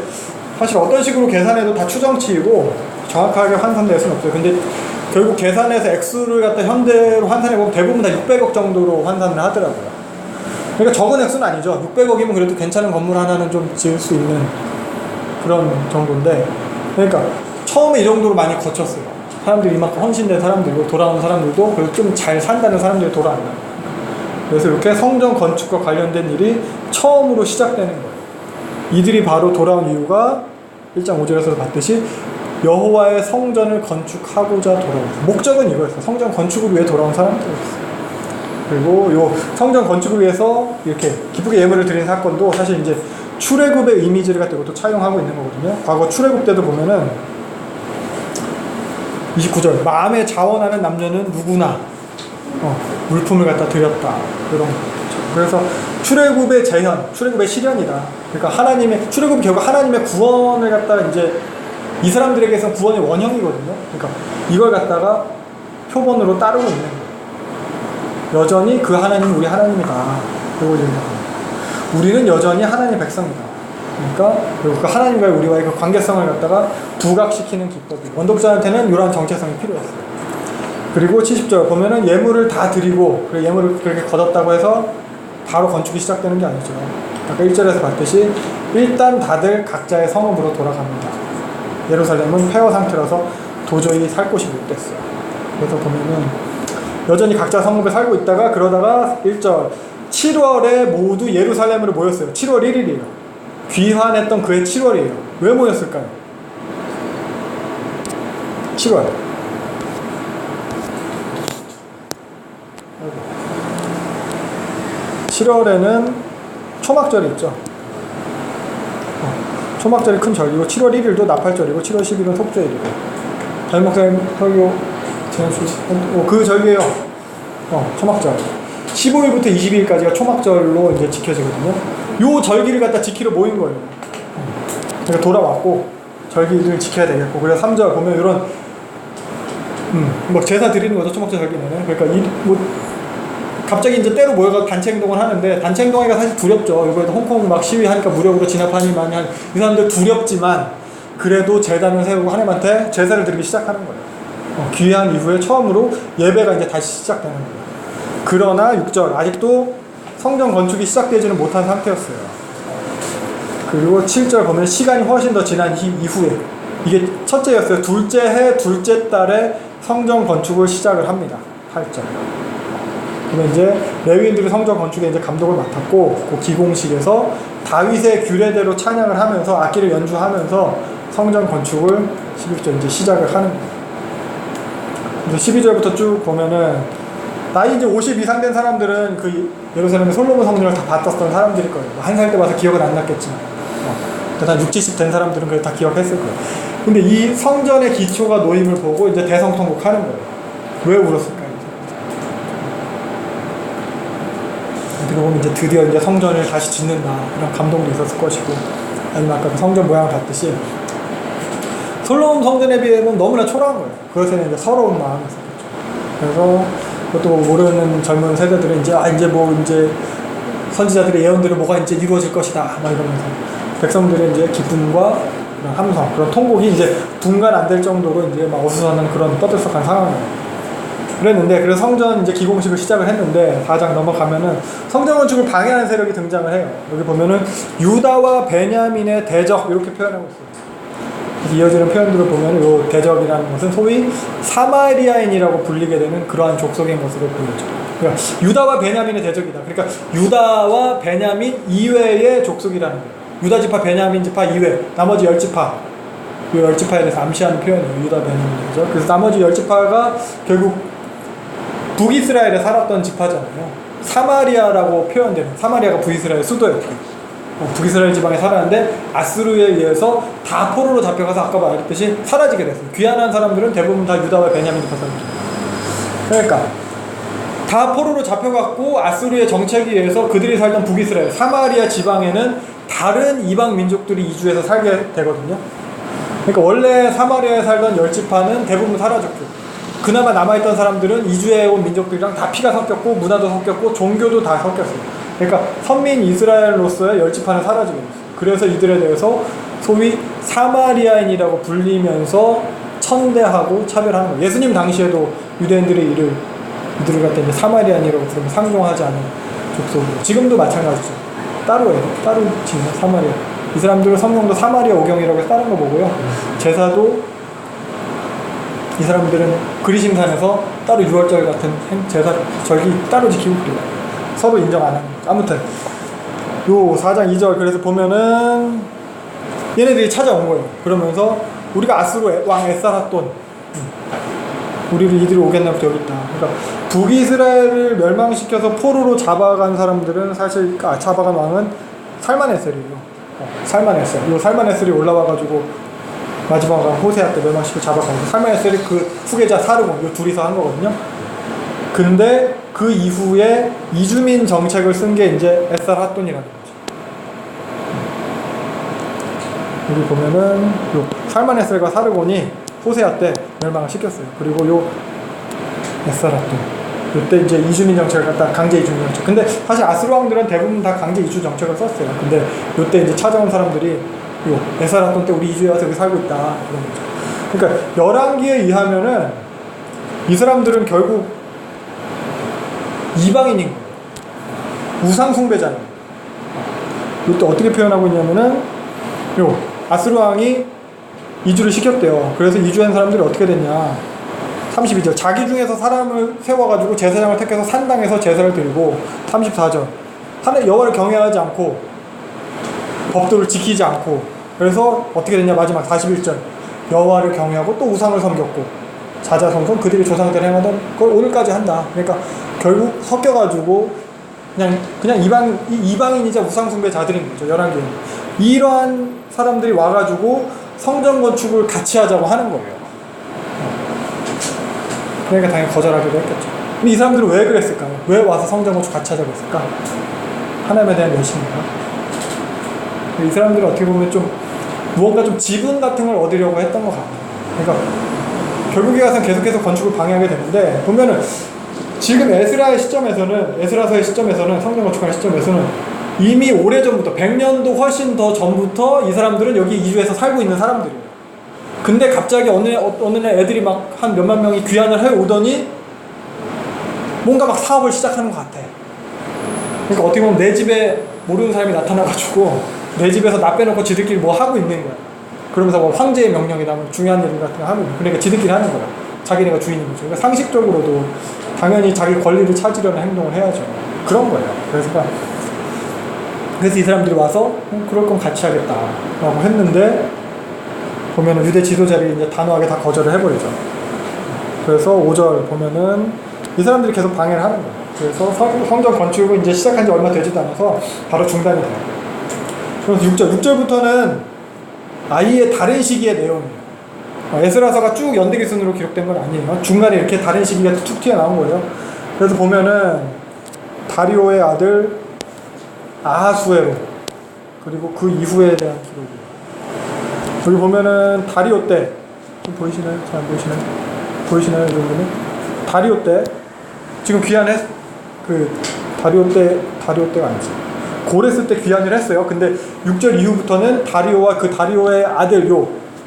사실 어떤 식으로 계산해도 다 추정치이고 정확하게 환산될 수는 없어요. 근데 결국 계산해서 액수를 갖다 현대로 환산해보면 대부분 다 600억 정도로 환산을 하더라고요. 그러니까 적은 액수는 아니죠. 600억이면 그래도 괜찮은 건물 하나는 좀 지을 수 있는 그런 정도인데, 그러니까 처음에 이 정도로 많이 거쳤어요. 사람들이 이만큼 헌신된 사람들이고 돌아온 사람들도 그래도 좀 잘 산다는 사람들이 돌아왔나. 그래서 이렇게 성전 건축과 관련된 일이 처음으로 시작되는 거예요. 이들이 바로 돌아온 이유가 1장 5절에서도 봤듯이 여호와의 성전을 건축하고자 돌아온 목적은 이거였어요. 성전 건축을 위해 돌아온 사람들이었어요. 그리고 요 성전 건축을 위해서 이렇게 기쁘게 예물을 드린 사건도 사실 이제 출애굽의 이미지를 갖다 이것도 차용하고 있는 거거든요. 과거 출애굽 때도 보면은 29절 마음에 자원하는 남녀는 누구나 물품을 갖다 드렸다, 이런 거죠. 그래서 출애굽의 재현, 출애굽의 실현이다. 그러니까 하나님의 출애굽 결국 하나님의 구원을 갖다 이제 이 사람들에게서 구원의 원형이거든요. 그러니까 이걸 갖다가 표본으로 따르고 있는 거예요. 여전히 그 하나님은 우리 하나님이다. 이걸 얘기합니다. 우리는 여전히 하나님의 백성이다. 그러니까 그리고 그 하나님과의 우리와의 그 관계성을 갖다가 부각시키는 기법이 원독자한테는 이러한 정체성이 필요했어요. 그리고 70절 보면은 예물을 다 드리고 그리고 예물을 그렇게 거뒀다고 해서 바로 건축이 시작되는 게 아니죠. 아까 1절에서 봤듯이 일단 다들 각자의 성읍으로 돌아갑니다. 예루살렘은 폐허 상태라서 도저히 살 곳이 못 됐어요. 그래서 보면은 여전히 각자 성읍에 살고 있다가 그러다가 1절 7월에 모두 예루살렘으로 모였어요. 7월 1일이에요. 귀환했던 그해 7월이에요. 왜 모였을까요? 7월 7월에는 초막절이 있죠. 초막절이 큰 절이고 7월 1일도 나팔절이고 7월 10일은 속죄일이고 담임목사님 설교 그 절기에요. 초막절 15일부터 22일까지가 초막절로 이제 지켜지거든요. 요 절기를 갖다 지키러 모인 거예요. 그러니까 돌아왔고 절기를 지켜야 되겠고 그래서 3절 보면 이런 뭐 제사 드리는 거죠. 초막절 절기 내내. 그러니까 갑자기 이제 때로 모여서 단체 행동을 하는데 단체 행동하기가 사실 두렵죠. 이번에도 홍콩 막 시위하니까 무력으로 진압하니 많이 한 이 사람들 두렵지만 그래도 제단을 세우고 하나님한테 제사를 드리기 시작하는 거예요. 귀한 이후에 처음으로 예배가 이제 다시 시작되는 거예요. 그러나 6절 아직도 성전 건축이 시작되지는 못한 상태였어요. 그리고 7절 보면 시간이 훨씬 더 지난 이후에 이게 첫째였어요. 둘째 해 둘째 달에 성전 건축을 시작을 합니다. 8절. 그러면 이제 레위인들이 성전 건축에 이제 감독을 맡았고 그 기공식에서 다윗의 규례대로 찬양을 하면서 악기를 연주하면서 성전 건축을 11절 이제 시작을 하는 거예요. 그래서 12절부터 쭉 보면은 나이 이제 50 이상 된 사람들은 그 예루살렘의 솔로몬 성전을 다 봤었던 사람들일 거예요. 한 살 때 봐서 기억은 안 났겠지만 한 60, 70 된 사람들은 그걸 다 기억했을 거예요. 근데 이 성전의 기초가 놓임을 보고 이제 대성통곡하는 거예요. 왜 울었을까요? 그리고 이제 드디어 이제 성전을 다시 짓는다 이런 감동도 있었을 것이고 아니면 아까 그 성전 모양을 봤듯이 솔로몬 성전에 비하면 너무나 초라한 거예요. 그것에는 이제 서러운 마음이 있었겠죠. 그래서 그것도 모르는 젊은 세대들은 이제 이제 선지자들의 예언대로 뭐가 이제 이루어질 것이다 막 이러면서 백성들의 이제 기쁨과 그런 함성 그런 통곡이 이제 분간 안 될 정도로 이제 막 어수선한 그런 떠들썩한 상황이에요. 그랬는데 그래서 성전 이제 기공식을 시작을 했는데 4장 넘어가면은 성전 건축을 방해하는 세력이 등장을 해요. 여기 보면은 유다와 베냐민의 대적 이렇게 표현하고 있어요. 이어지는 표현들을 보면 이 대적이라는 것은 소위 사마리아인이라고 불리게 되는 그러한 족속의 모습을 보여줘. 그러니까 유다와 베냐민의 대적이다. 그러니까 유다와 베냐민 이외의 족속이라는 거예요. 유다 지파, 베냐민 지파 이외 나머지 10지파 이 10지파에 대해서 암시하는 표현이에요. 유다, 베냐민이죠. 그래서 나머지 10지파가 결국 북이스라엘에 살았던 지파잖아요. 사마리아라고 표현되는 사마리아가 북이스라엘 수도였고 북이스라엘 지방에 살았는데 아수르에 의해서 다 포로로 잡혀가서 아까 말했듯이 사라지게 됐어요. 귀환한 사람들은 대부분 다 유다와 베냐민 지파 사람들이에요. 그러니까 다 포로로 잡혀갔고 아수르의 정책에 의해서 그들이 살던 북이스라엘 사마리아 지방에는 다른 이방 민족들이 이주해서 살게 되거든요. 그러니까 원래 사마리아에 살던 10지파는 대부분 사라졌고 그나마 남아있던 사람들은 이주해온 민족들이랑 다 피가 섞였고 문화도 섞였고 종교도 다 섞였어요. 그러니까 선민 이스라엘로서의 10지파는 사라지게 됐어요. 그래서 이들에 대해서 소위 사마리아인이라고 불리면서 천대하고 차별하는 거예요. 예수님 당시에도 유대인들의 이들을 갖다 이제 사마리아인이라고 부르면 상종하지 않은 족속이고 지금도 마찬가지죠. 따로예요. 따로 지금 사마리아. 이 사람들은 성경도 사마리아 오경이라고 해서 다른 거 보고요. 제사도 이 사람들은 그리심산에서 따로 6월절 같은 제사 절기 따로 지키고 그래요. 서로 인정 안 하는 거죠. 아무튼 요 4장 2절 그래서 보면은 얘네들이 찾아온 거예요. 그러면서 우리가 아수르 왕 에사핫돈 우리를 이들이 오겠나부터 여기 있다. 그러니까 북이스라엘을 멸망시켜서 포로로 잡아간 사람들은 사실 잡아간 왕은 살만에셀이에요. 살만에셀. 요 살만에셀이 올라와가지고 마지막 왕 호세아 때 멸망시키고 잡아가고 살만에셀이 그 후계자 사르곤 요 둘이서 한 거거든요. 근데 그 이후에 이주민 정책을 쓴 게 이제 에살핫돈이라는 거죠. 여기 보면은 요 할마네셀과 사르곤이 호세아 때 멸망을 시켰어요. 그리고 요 에사라돈, 이때 이제 이주민 정책을 갖다 강제 이주민 정책. 근데 사실 아수르 왕들은 대부분 다 강제 이주 정책을 썼어요. 근데 요때 이제 찾아온 사람들이 요 에사라돈 때 우리 이주해 와서 여기 살고 있다 이런 거죠. 그러니까 열왕기에 의하면은 이 사람들은 결국 이방인인 거예요. 우상 숭배자는. 이때 어떻게 표현하고 있냐면은 요 아수르 왕이 이주를 시켰대요. 그래서 이주한 사람들이 어떻게 됐냐? 32절, 자기 중에서 사람을 세워가지고 제사장을 택해서 산당에서 제사를 드리고, 34절, 하늘 여호와를 경외하지 않고 법도를 지키지 않고, 그래서 어떻게 됐냐? 마지막 41절, 여호와를 경외하고 또 우상을 섬겼고 자자손손 그들이 조상들이 행하던 걸 오늘까지 한다. 그러니까 결국 섞여가지고 그냥 이방인이자 우상 숭배자들인 거죠. 열왕기에 이러한 사람들이 와가지고 성전 건축을 같이 하자고 하는 거예요. 그러니까 당연히 거절하기도 했겠죠. 근데 이 사람들은 왜 그랬을까요? 왜 와서 성전 건축 같이 하자고 했을까? 하나님에 대한 열심인가? 이 사람들은 어떻게 보면 좀 무언가 좀 지분 같은 걸 얻으려고 했던 것 같아요. 그러니까 결국에 가서 계속해서 건축을 방해하게 되는데, 보면은 지금 에스라서의 시점에서는 성전 건축하는 시점에서는 이미 오래전부터 100년도 훨씬 더 전부터 이 사람들은 여기 이주해서 살고 있는 사람들이에요. 근데 갑자기 어느 날 애들이 막 한 몇만 명이 귀환을 해 오더니 뭔가 막 사업을 시작하는 것 같아. 그러니까 어떻게 보면 내 집에 모르는 사람이 나타나가지고 내 집에서 나 빼놓고 지들끼리 뭐 하고 있는 거야. 그러면서 뭐 황제의 명령이다, 뭐 중요한 일 같은 거 하고 있는 거야. 그러니까 지들끼리 하는 거야. 자기네가 주인인 거죠. 그러니까 상식적으로도 당연히 자기 권리를 찾으려는 행동을 해야죠. 그런 거예요. 그래서 이 사람들이 와서 그럴 건 같이 하겠다라고 했는데, 보면은 유대 지도자들이 이제 단호하게 다 거절을 해버리죠. 그래서 5절 보면은 이 사람들이 계속 방해를 하는 거예요. 그래서 성전 건축은 이제 시작한 지 얼마 되지도 않아서 바로 중단이 돼요. 그래서 6절부터는 아예 다른 시기의 내용이에요. 에스라서가 쭉 연대기 순으로 기록된 건 아니에요. 중간에 이렇게 다른 시기가 툭 튀어나온 거예요. 그래서 보면은 다리오의 아들 아하수에로, 그리고 그 이후에 대한 기록이에요. 여기 보면은 다리오 때, 좀 보이시나요? 잘 안 보이시나요? 보이시나요? 이 정도는? 다리오 때, 지금 다리오 때가 아니지. 고레스 때 귀환을 했어요. 근데 6절 이후부터는 다리오와 그 다리오의 아들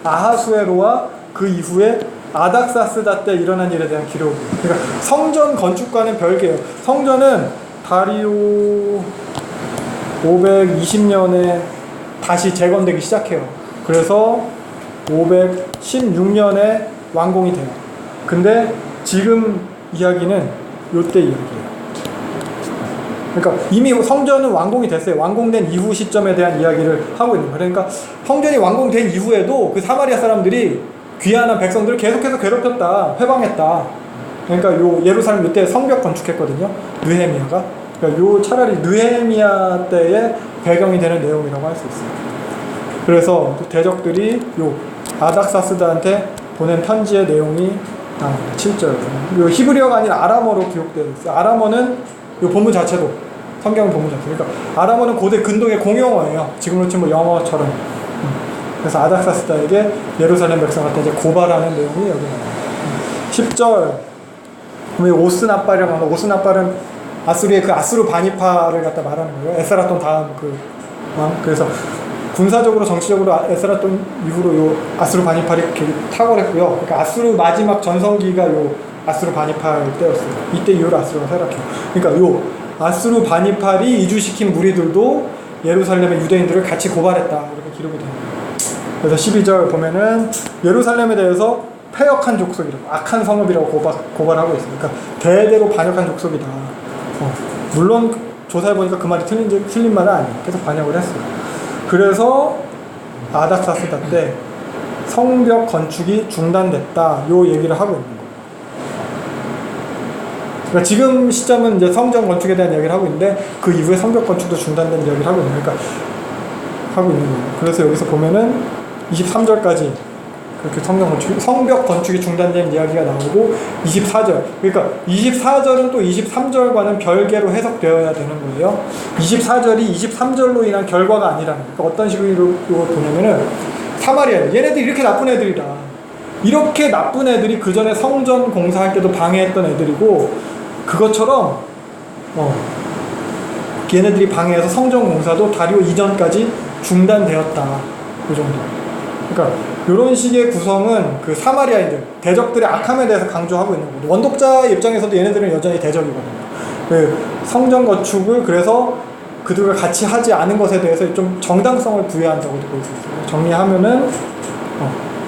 아하수에로와 그 이후에 아닥사스다 때 일어난 일에 대한 기록이에요. 그러니까 성전 건축과는 별개예요. 성전은 다리오 520년에 다시 재건되기 시작해요. 그래서 516년에 완공이 돼요. 근데 지금 이야기는 요때 이야기예요. 그러니까 이미 성전은 완공이 됐어요. 완공된 이후 시점에 대한 이야기를 하고 있는 거예요. 그러니까 성전이 완공된 이후에도 그 사마리아 사람들이 귀환한 백성들을 계속해서 괴롭혔다, 회방했다. 그러니까 요 예루살렘 이때 성벽 건축했거든요. 느헤미야가. 그러니까 요 차라리 느헤미야 때의 배경이 되는 내용이라고 할 수 있어요. 그래서 대적들이 요 아닥사스다한테 보낸 편지의 내용이 나옵니다. 7절. 요 히브리어가 아니라 아람어로 기록되어 있어요. 아람어는 요 본문 자체도, 성경 본문 자체. 그러니까 아람어는 고대 근동의 공용어예요. 지금으로 치면 뭐 영어처럼. 그래서 아닥사스다에게 예루살렘 백성한테 이제 고발하는 내용이 여기 나와요. 10절. 왜 오스나빨이라고 하면, 오스나빨은 아수르의 그 아수르 바니파를 갖다 말하는 거예요. 에스라돈 다음 그 왕. 그래서 군사적으로 정치적으로 에스라돈 이후로 요 아수르 바니팔이 되게 탁월했고요. 그러니까 아수르 마지막 전성기가 요 아수르 바니팔 때였어요. 이때 이후로 아수르가 쇠락해요. 그러니까 요 아수르 바니팔이 이주시킨 무리들도 예루살렘의 유대인들을 같이 고발했다, 이렇게 기록이 됩니다. 그래서 12절 보면은 예루살렘에 대해서 패역한 족속이라고, 악한 성읍이라고 고발하고 있어요. 그러니까 대대로 반역한 족속이다. 물론 조사해보니까 그 말이 틀린 말은 아니에요. 계속 반역을 했어요. 그래서 아닥사스다 때 성벽 건축이 중단됐다, 요 얘기를 하고 있는 거예요. 그러니까 지금 시점은 이제 성전 건축에 대한 이야기를 하고 있는데, 그 이후에 성벽 건축도 중단된 이야기를 하고 있는 거예요. 그러니까 하고 있는 거예요. 그래서 여기서 보면은 23절까지 그렇게 성벽 건축이 중단된 이야기가 나오고, 24절. 그러니까 24절은 또 23절과는 별개로 해석되어야 되는 거예요. 24절이 23절로 인한 결과가 아니라는 거예요. 그러니까 어떤 식으로 보냐면은 사마리아 얘네들이 이렇게 나쁜 애들이다. 이렇게 나쁜 애들이 그 전에 성전 공사할 때도 방해했던 애들이고 그것처럼 얘네들이 방해해서 성전 공사도 다리오 이전까지 중단되었다. 그 정도. 그러니까 이런 식의 구성은 그 사마리아인들 대적들의 악함에 대해서 강조하고 있는 거고 원독자 입장에서도 얘네들은 여전히 대적이거든요. 그 성전 건축을 그래서 그들과 같이 하지 않은 것에 대해서 좀 정당성을 부여한다고도 볼 수 있어요. 정리하면은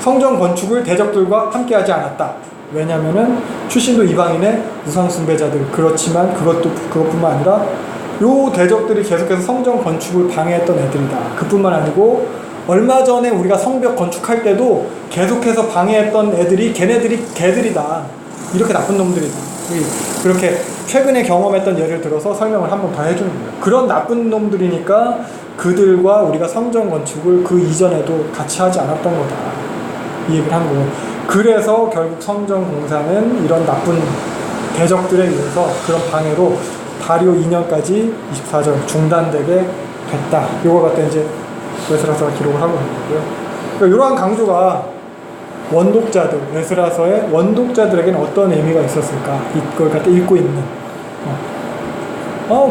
성전 건축을 대적들과 함께하지 않았다. 왜냐하면은 출신도 이방인의 우상 숭배자들 그렇지만 그것뿐만 아니라 요 대적들이 계속해서 성전 건축을 방해했던 애들이다. 그뿐만 아니고 얼마 전에 우리가 성벽 건축할 때도 계속해서 방해했던 애들이 걔들이다. 이렇게 나쁜 놈들이다. 그렇게 최근에 경험했던 예를 들어서 설명을 한번 더 해주는 거예요. 그런 나쁜 놈들이니까 그들과 우리가 성전 건축을 그 이전에도 같이 하지 않았던 거다. 이 얘기를 한 거고. 그래서 결국 성전 공사는 이런 나쁜 대적들에 의해서 그런 방해로 다리오 2년까지 24절 중단되게 됐다. 요걸 갖다 이제 에스라서가 기록을 하고 있는 거고요. 그러니까 이러한 강조가 원독자들, 에스라서의 원독자들에게는 어떤 의미가 있었을까? 이걸 갖다 읽고 있는.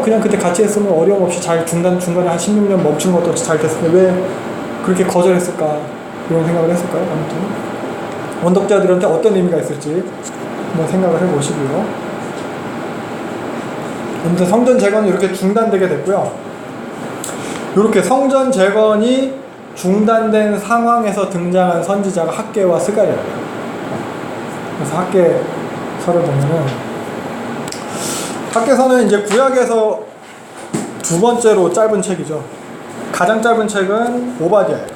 그냥 그때 같이 했으면 어려움 없이 잘 중간에 한 16년 멈춘 것도 잘 됐는데 왜 그렇게 거절했을까? 이런 생각을 했을까요? 아무튼 원독자들한테 어떤 의미가 있을지 한번 생각을 해보시고요. 아무튼 성전 재건이 이렇게 중단되게 됐고요. 이렇게 성전 재건이 중단된 상황에서 등장한 선지자가 학개와 스가랴예요. 그래서 학개서를 보면은 학개서는 이제 구약에서 두 번째로 짧은 책이죠. 가장 짧은 책은 오바댜예요.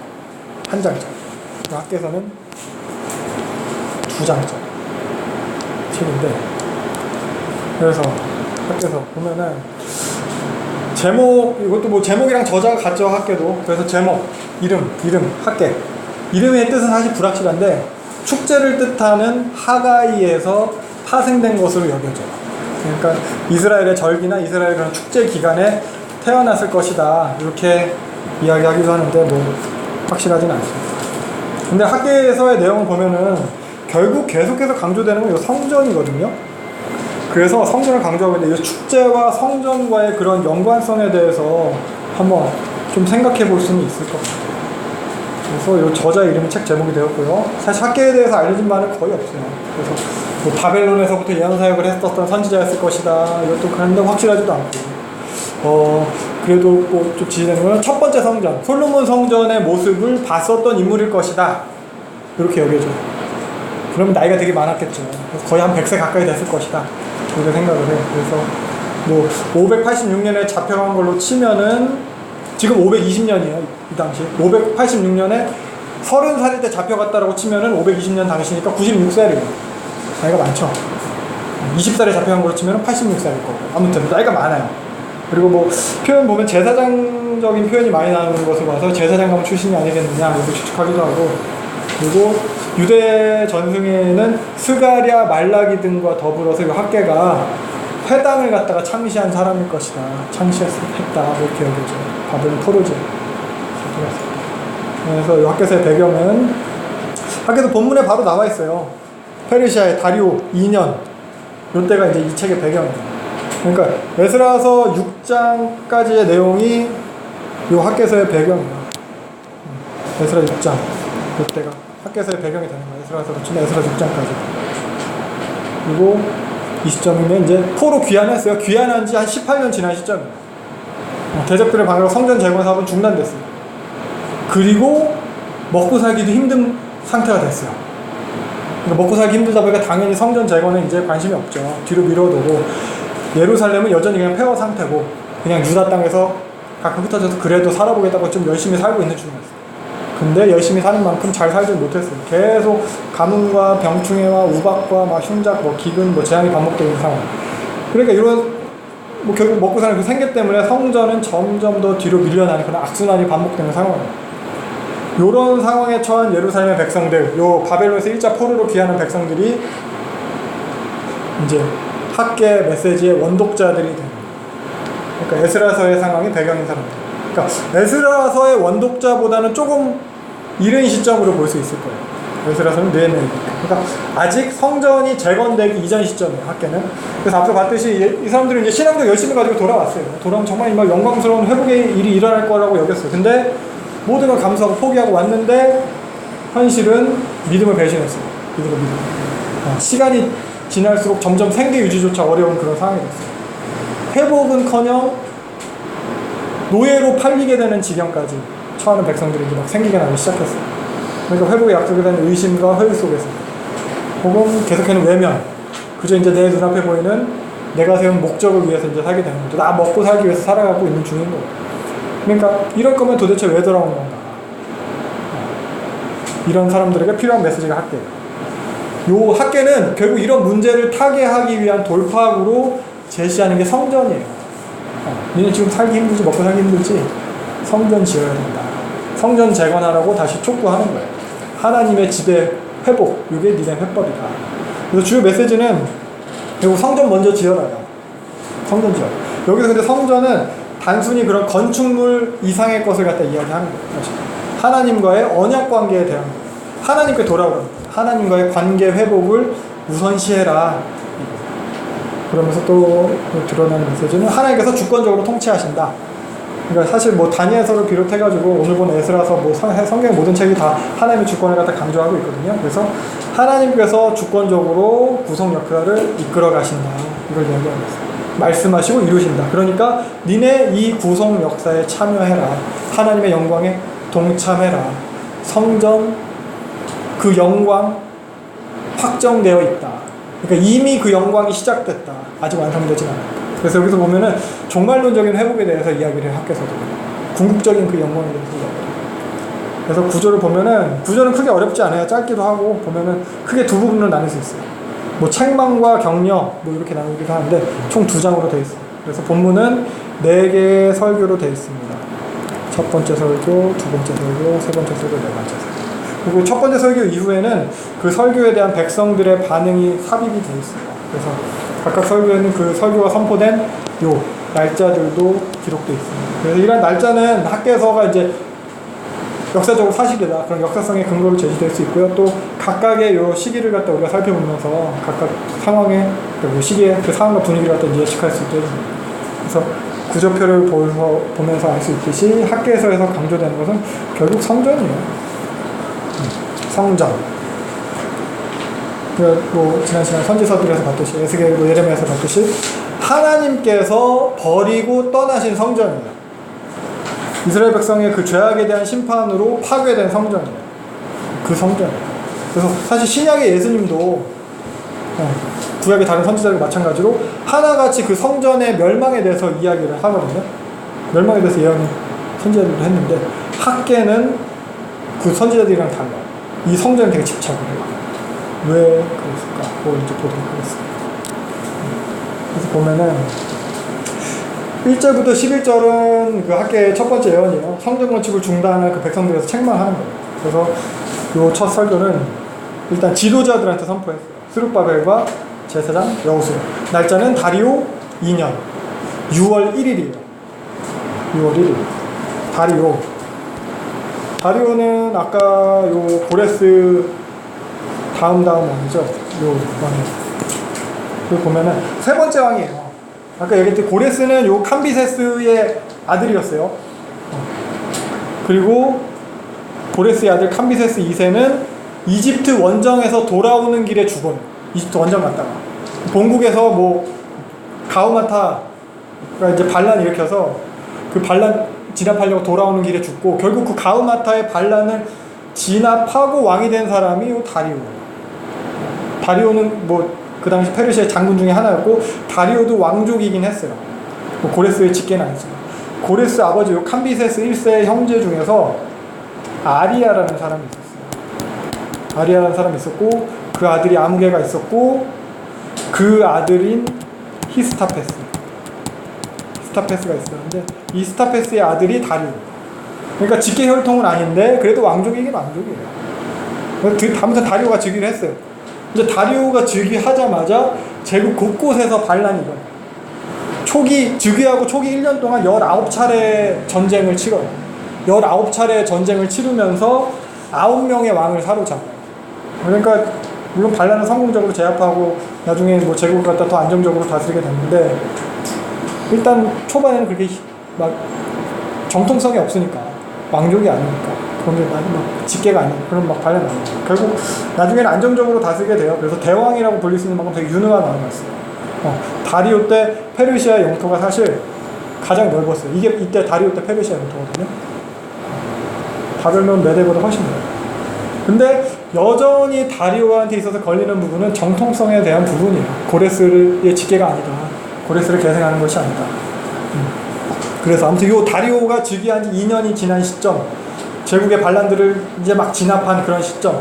한 장짜리. 학개서는 두 장짜리 책인데 그래서 학개서 보면은 제목 이것도 뭐 제목이랑 저자가 같죠. 학개도. 그래서 제목 이름 학개 이름의 뜻은 사실 불확실한데 축제를 뜻하는 하가이에서 파생된 것으로 여겨져요. 그러니까 이스라엘의 절기나 이스라엘의 그런 축제 기간에 태어났을 것이다 이렇게 이야기하기도 하는데 뭐 확실하진 않습니다. 근데 학개에서의 내용을 보면은 결국 계속해서 강조되는 건 이 성전이거든요. 그래서 성전을 강조하고 있는데 이 축제와 성전과의 그런 연관성에 대해서 한번 좀 생각해 볼 수는 있을 것 같아요. 그래서 이 저자 이름이 책 제목이 되었고요. 사실 학개에 대해서 알려진 바는 거의 없어요. 그래서 뭐 바벨론에서부터 예언 사역을 했었던 선지자였을 것이다. 이것도 그런데 확실하지도 않고. 그래도 뭐 좀 지지되는 거는 첫 번째 성전, 솔로몬 성전의 모습을 봤었던 인물일 것이다. 이렇게 여겨져요. 그러면 나이가 되게 많았겠죠. 그래서 거의 한 100세 가까이 됐을 것이다. 그렇게 생각을 해요. 그래서 뭐 586년에 잡혀간 걸로 치면은 지금 520년이에요. 이 당시 586년에 30살일 때 잡혀갔다라고 치면은 520년 당시니까 96살이에요. 나이가 많죠. 20살에 잡혀간 걸로 치면은 86살일 거고. 아무튼 나이가 많아요. 그리고 뭐 표현 보면 제사장적인 표현이 많이 나오는 것을 봐서 제사장감 출신이 아니겠느냐 이렇게 추측하기도 하고. 그리고 유대 전승에는 스가랴, 말라기 등과 더불어서 이 학개가 회당을 갖다가 창시한 사람일 것이다. 창시했다 이렇게 여겨져요. 바벨론 포로제. 그래서 이 학개서의 배경은 학개서 본문에 바로 나와 있어요. 페르시아의 다리오 2년 이때가 이제 이 책의 배경이에요. 그러니까 에스라서 6장까지의 내용이 이 학개서의 배경이에요. 에스라 6장 이때가 학개서의 배경이 되는 거예요. 에스라서로 치면 에스라 6장까지. 그리고 이 시점이면 이제 포로 귀환했어요. 귀환한 지 한 18년 지난 시점이에요. 대적들의 방해로 성전 재건 사업은 중단됐어요. 그리고 먹고 살기도 힘든 상태가 됐어요. 그러니까 먹고 살기 힘들다 보니까 당연히 성전 재건에 이제 관심이 없죠. 뒤로 미뤄두고 예루살렘은 여전히 그냥 폐허 상태고 그냥 유다 땅에서 가끔 흩어져서 그래도 살아보겠다고 좀 열심히 살고 있는 중이었어요. 근데 열심히 사는 만큼 잘 살지 못했어요. 계속 가뭄과 병충해와 우박과 막 흉작, 뭐 기근, 뭐 재앙이 반복되는 상황. 그러니까 이런 뭐 결국 먹고 사는 그 생계 때문에 성전은 점점 더 뒤로 밀려나는 그런 악순환이 반복되는 상황이에요. 이런 상황에 처한 예루살렘의 백성들, 요 바벨론에서 1차 포로로 귀하는 백성들이 이제 학개 메시지의 원독자들이 되는 거예요. 그러니까 에스라서의 상황이 배경인 사람들. 그러니까 에스라서의 원독자보다는 조금 이른 시점으로 볼 수 있을 거예요. 에스라서는 뇌내니까. 그러니까 아직 성전이 재건되기 이전 시점이에요, 학계는. 그래서 앞서 봤듯이 이 사람들은 이제 신앙도 열심히 가지고 돌아왔어요. 돌아오면 정말 막 영광스러운 회복의 일이 일어날 거라고 여겼어요. 근데 모든 걸 감수하고 포기하고 왔는데 현실은 믿음을 배신했어요. 믿음. 시간이 지날수록 점점 생계 유지조차 어려운 그런 상황이 됐어요. 회복은커녕 노예로 팔리게 되는 지경까지 처하는 백성들이 이제 막 생기게 나기 시작했어요. 그러니까 회복의 약속에 대한 의심과 허위 속에서, 혹은 계속해는 외면, 그저 이제 내 눈앞에 보이는 내가 세운 목적을 위해서 이제 살게 되는 거죠. 나 먹고 살기 위해서 살아가고 있는 중인 거예요. 그러니까 이럴 거면 도대체 왜 돌아온 건가? 이런 사람들에게 필요한 메시지가 학계예요. 요 학계는 결국 이런 문제를 타개하기 위한 돌파구로 제시하는 게 성전이에요. 니네 지금 살기 힘들지, 먹고 살기 힘들지? 성전 지어야 된다. 성전 재건하라고 다시 촉구하는 거예요. 하나님의 지배 회복, 이게 니네 회법이다. 그래서 주요 메시지는 결국 성전 먼저 지어라요. 성전 지어. 여기서 근데 성전은 단순히 그런 건축물 이상의 것을 갖다 이야기하는 거예요. 하나님과의 언약 관계에 대한 거예요. 하나님께 돌아오라는 거예요. 하나님과의 관계 회복을 우선시해라. 그러면서 또 드러나는 메시지는 하나님께서 주권적으로 통치하신다. 그러니까 사실 뭐 다니엘서를 비롯해가지고 오늘 본 에스라서 뭐 성경의 모든 책이 다 하나님의 주권을 갖다 강조하고 있거든요. 그래서 하나님께서 주권적으로 구성 역할을 이끌어 가신다. 이걸 이야기하고 있어요. 말씀하시고 이루신다. 그러니까 니네 이 구성 역사에 참여해라. 하나님의 영광에 동참해라. 성전 그 영광 확정되어 있다. 그러니까 이미 그 영광이 시작됐다. 아직 완성되진 않았다. 그래서 여기서 보면은 종말론적인 회복에 대해서 이야기를 해요. 학교에서도 궁극적인 그 영광에 대해서 이야기를. 그래서 구조를 보면은, 구조는 크게 어렵지 않아요. 짧기도 하고 보면은 크게 두 부분으로 나눌 수 있어요. 뭐 책망과 격려 뭐 이렇게 나누기도 하는데 총 2장으로 되어 있어요. 그래서 본문은 4개의 설교로 되어 있습니다. 첫 번째 설교, 두 번째 설교, 세 번째 설교, 네 번째 설교. 그리고 첫 번째 설교 이후에는 그 설교에 대한 백성들의 반응이 삽입이 되어 있어요. 그래서 각각 설교에는 그 설교가 선포된 요 날짜들도 기록되어 있습니다. 그래서 이런 날짜는 학계서가 이제 역사적으로 사실이다. 그런 역사성의 근거로 제시될 수 있고요. 또 각각의 요 시기를 갖다 우리가 살펴보면서 각각 상황의 그 시기의 그 상황과 분위기를 갖다 예측할 수 있게 됩니다. 그래서 구조표를 보면서 알 수 있듯이 학계서에서 강조되는 것은 결국 성전이에요. 성전. 뭐 지난 시간 선지서들에서 봤듯이, 에스겔, 예레미야에서 봤듯이 하나님께서 버리고 떠나신 성전이에요. 이스라엘 백성의 그 죄악에 대한 심판으로 파괴된 성전이에요. 그 성전이에요. 그래서 사실 신약의 예수님도 구약의 다른 선지자들 마찬가지로 하나같이 그 성전의 멸망에 대해서 이야기를 하거든요. 멸망에 대해서 예언 선지자들도 했는데 학계는 그 선지자들이랑 달라요. 이 성전에 되게 집착을 해요. 왜 그랬을까? 그걸 이제 보도록 하겠습니다. 그래서 보면은 1절부터 11절은 그 학계의 첫 번째 예언이에요. 성전 건축을 중단할 그 백성들에서 책망하는 거예요. 그래서 이 첫 설교는 일단 지도자들한테 선포했어요. 스룹바벨과 제사장 여호수아. 날짜는 다리오 2년 6월 1일이에요. 6월 1일. 다리오는 아까 요 고레스 다음 왕이죠. 요 왕이. 그 보면은 세 번째 왕이에요. 아까 얘기했듯이 고레스는 요 캄비세스의 아들이었어요. 그리고 고레스의 아들 캄비세스 2세는 이집트 원정에서 돌아오는 길에 죽어요. 이집트 원정 갔다가 본국에서 뭐 가우마타가 이제 반란 일으켜서 그 반란 진압하려고 돌아오는 길에 죽고, 결국 그 가우마타의 반란을 진압하고 왕이 된 사람이 요 다리오예요. 다리오는 뭐 그 당시 페르시아의 장군 중에 하나였고, 다리오도 왕족이긴 했어요. 뭐 고레스의 직계는 아니지만. 고레스 아버지 요 캄비세스 1세의 형제 중에서 아리아라는 사람이 있었어요. 아리아라는 사람이 있었고, 그 아들이 아무개가 있었고, 그 아들인 히스타페스가 있었는데, 이 스타페스의 아들이 다리오. 그러니까 직계 혈통은 아닌데 그래도 왕족이긴 왕족이에요. 다음부터 다리오가 즉위를 했어요. 이제 다리오가 즉위하자마자 제국 곳곳에서 반란이 일어나요. 즉위하고 초기 1년 동안 19차례 전쟁을 치러요. 19차례 전쟁을 치르면서 9명의 왕을 사로잡아요. 그러니까 물론 반란은 성공적으로 제압하고 나중에 뭐 제국을 갖다 더 안정적으로 다스리게 됐는데 일단 초반에는 그렇게 막 정통성이 없으니까 왕족이 아니니까 그런 게막 직계가 아니고 그런 막 반란이 나요. 결국 나중에는 안정적으로 다스리게 돼요. 그래서 대왕이라고 불릴 수 있는 만큼 되게 유능한 왕이었어요. 다리오 때 페르시아 영토가 사실 가장 넓었어요. 이게 이때 다리오 때 페르시아 영토거든요. 바벨론 메대보다 훨씬 넓어요. 근데 여전히 다리오한테 있어서 걸리는 부분은 정통성에 대한 부분이에요. 고레스의 직계가 아니다. 고레스를 계승하는 것이 아니다. 그래서 아무튼 요 다리오가 즉위한 지 2년이 지난 시점, 제국의 반란들을 이제 막 진압한 그런 시점,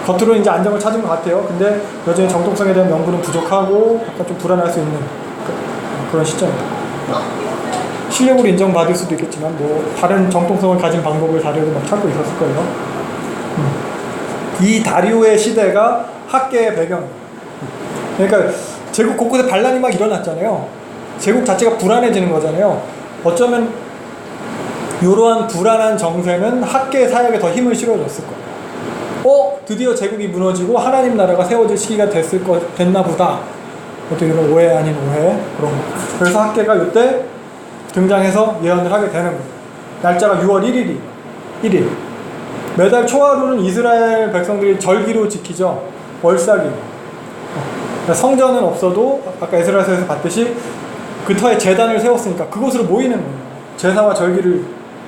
겉으로 이제 안정을 찾은 것 같아요. 근데 여전히 정통성에 대한 명분은 부족하고 약간 좀 불안할 수 있는 그런 시점입니다. 실력으로 인정받을 수도 있겠지만 뭐 다른 정통성을 가진 방법을 다리오도 막 찾고 있었을 거예요. 이 다리오의 시대가 학계의 배경이에요. 그러니까 제국 곳곳에 반란이 막 일어났잖아요. 제국 자체가 불안해지는 거잖아요. 어쩌면 이러한 불안한 정세는 학계 사역에 더 힘을 실어줬을 거예요. 드디어 제국이 무너지고 하나님 나라가 세워질 시기가 됐나 보다. 어떻게 이런 오해 아닌 오해 그런 거. 그래서 학계가 이때 등장해서 예언을 하게 되는 거예요. 날짜가 6월 1일. 매달 초하루는 이스라엘 백성들이 절기로 지키죠. 월삭일. 그러니까 성전은 없어도 아까 에스라서에서 봤듯이 그 터에 제단을 세웠으니까 그곳으로 모이는 거예요. 제사와 절기를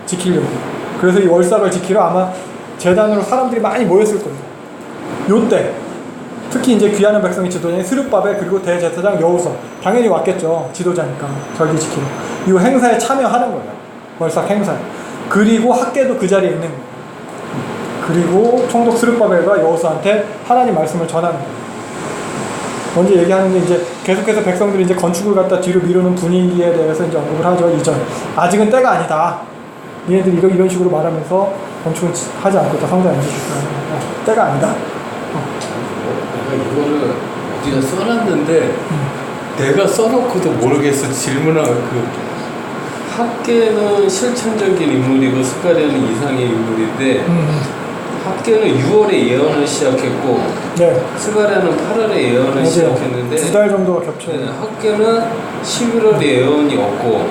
지키려고. 그래서 이 월삭을 지키러 아마 제단으로 사람들이 많이 모였을 거예요. 요때 특히 이제 귀하는 백성의 지도자인 스룹바벨 그리고 대제사장 여호수아 당연히 왔겠죠. 지도자니까 절기 지키는 이 행사에 참여하는 거예요. 월삭 행사에. 그리고 학계도 그 자리에 있는 거예요. 그리고 총독 스룹바벨과 여호수아한테 하나님 말씀을 전하는 거예요. 먼저 얘기하는 게 이제 계속해서 백성들이 이제 건축을 갖다 뒤로 미루는 분위기에 대해서 이제 언급을 하죠. 이전 아직은 때가 아니다. 얘네들이 이런 식으로 말하면서 건축은 하지 않고 있다. 성전 안 지키고 때가 아니다. 이거를 어디다 써놨는데 내가 써놓고도 모르겠어. 질문하고 학계는 실천적인 인물이고 스가랴는 이상의 인물인데 학계는 6월에 예언을 시작했고 네. 스가랴는 8월에 예언을 맞아요. 시작했는데 2달 정도가 겹쳐요. 네, 학계는 11월에 예언이 없고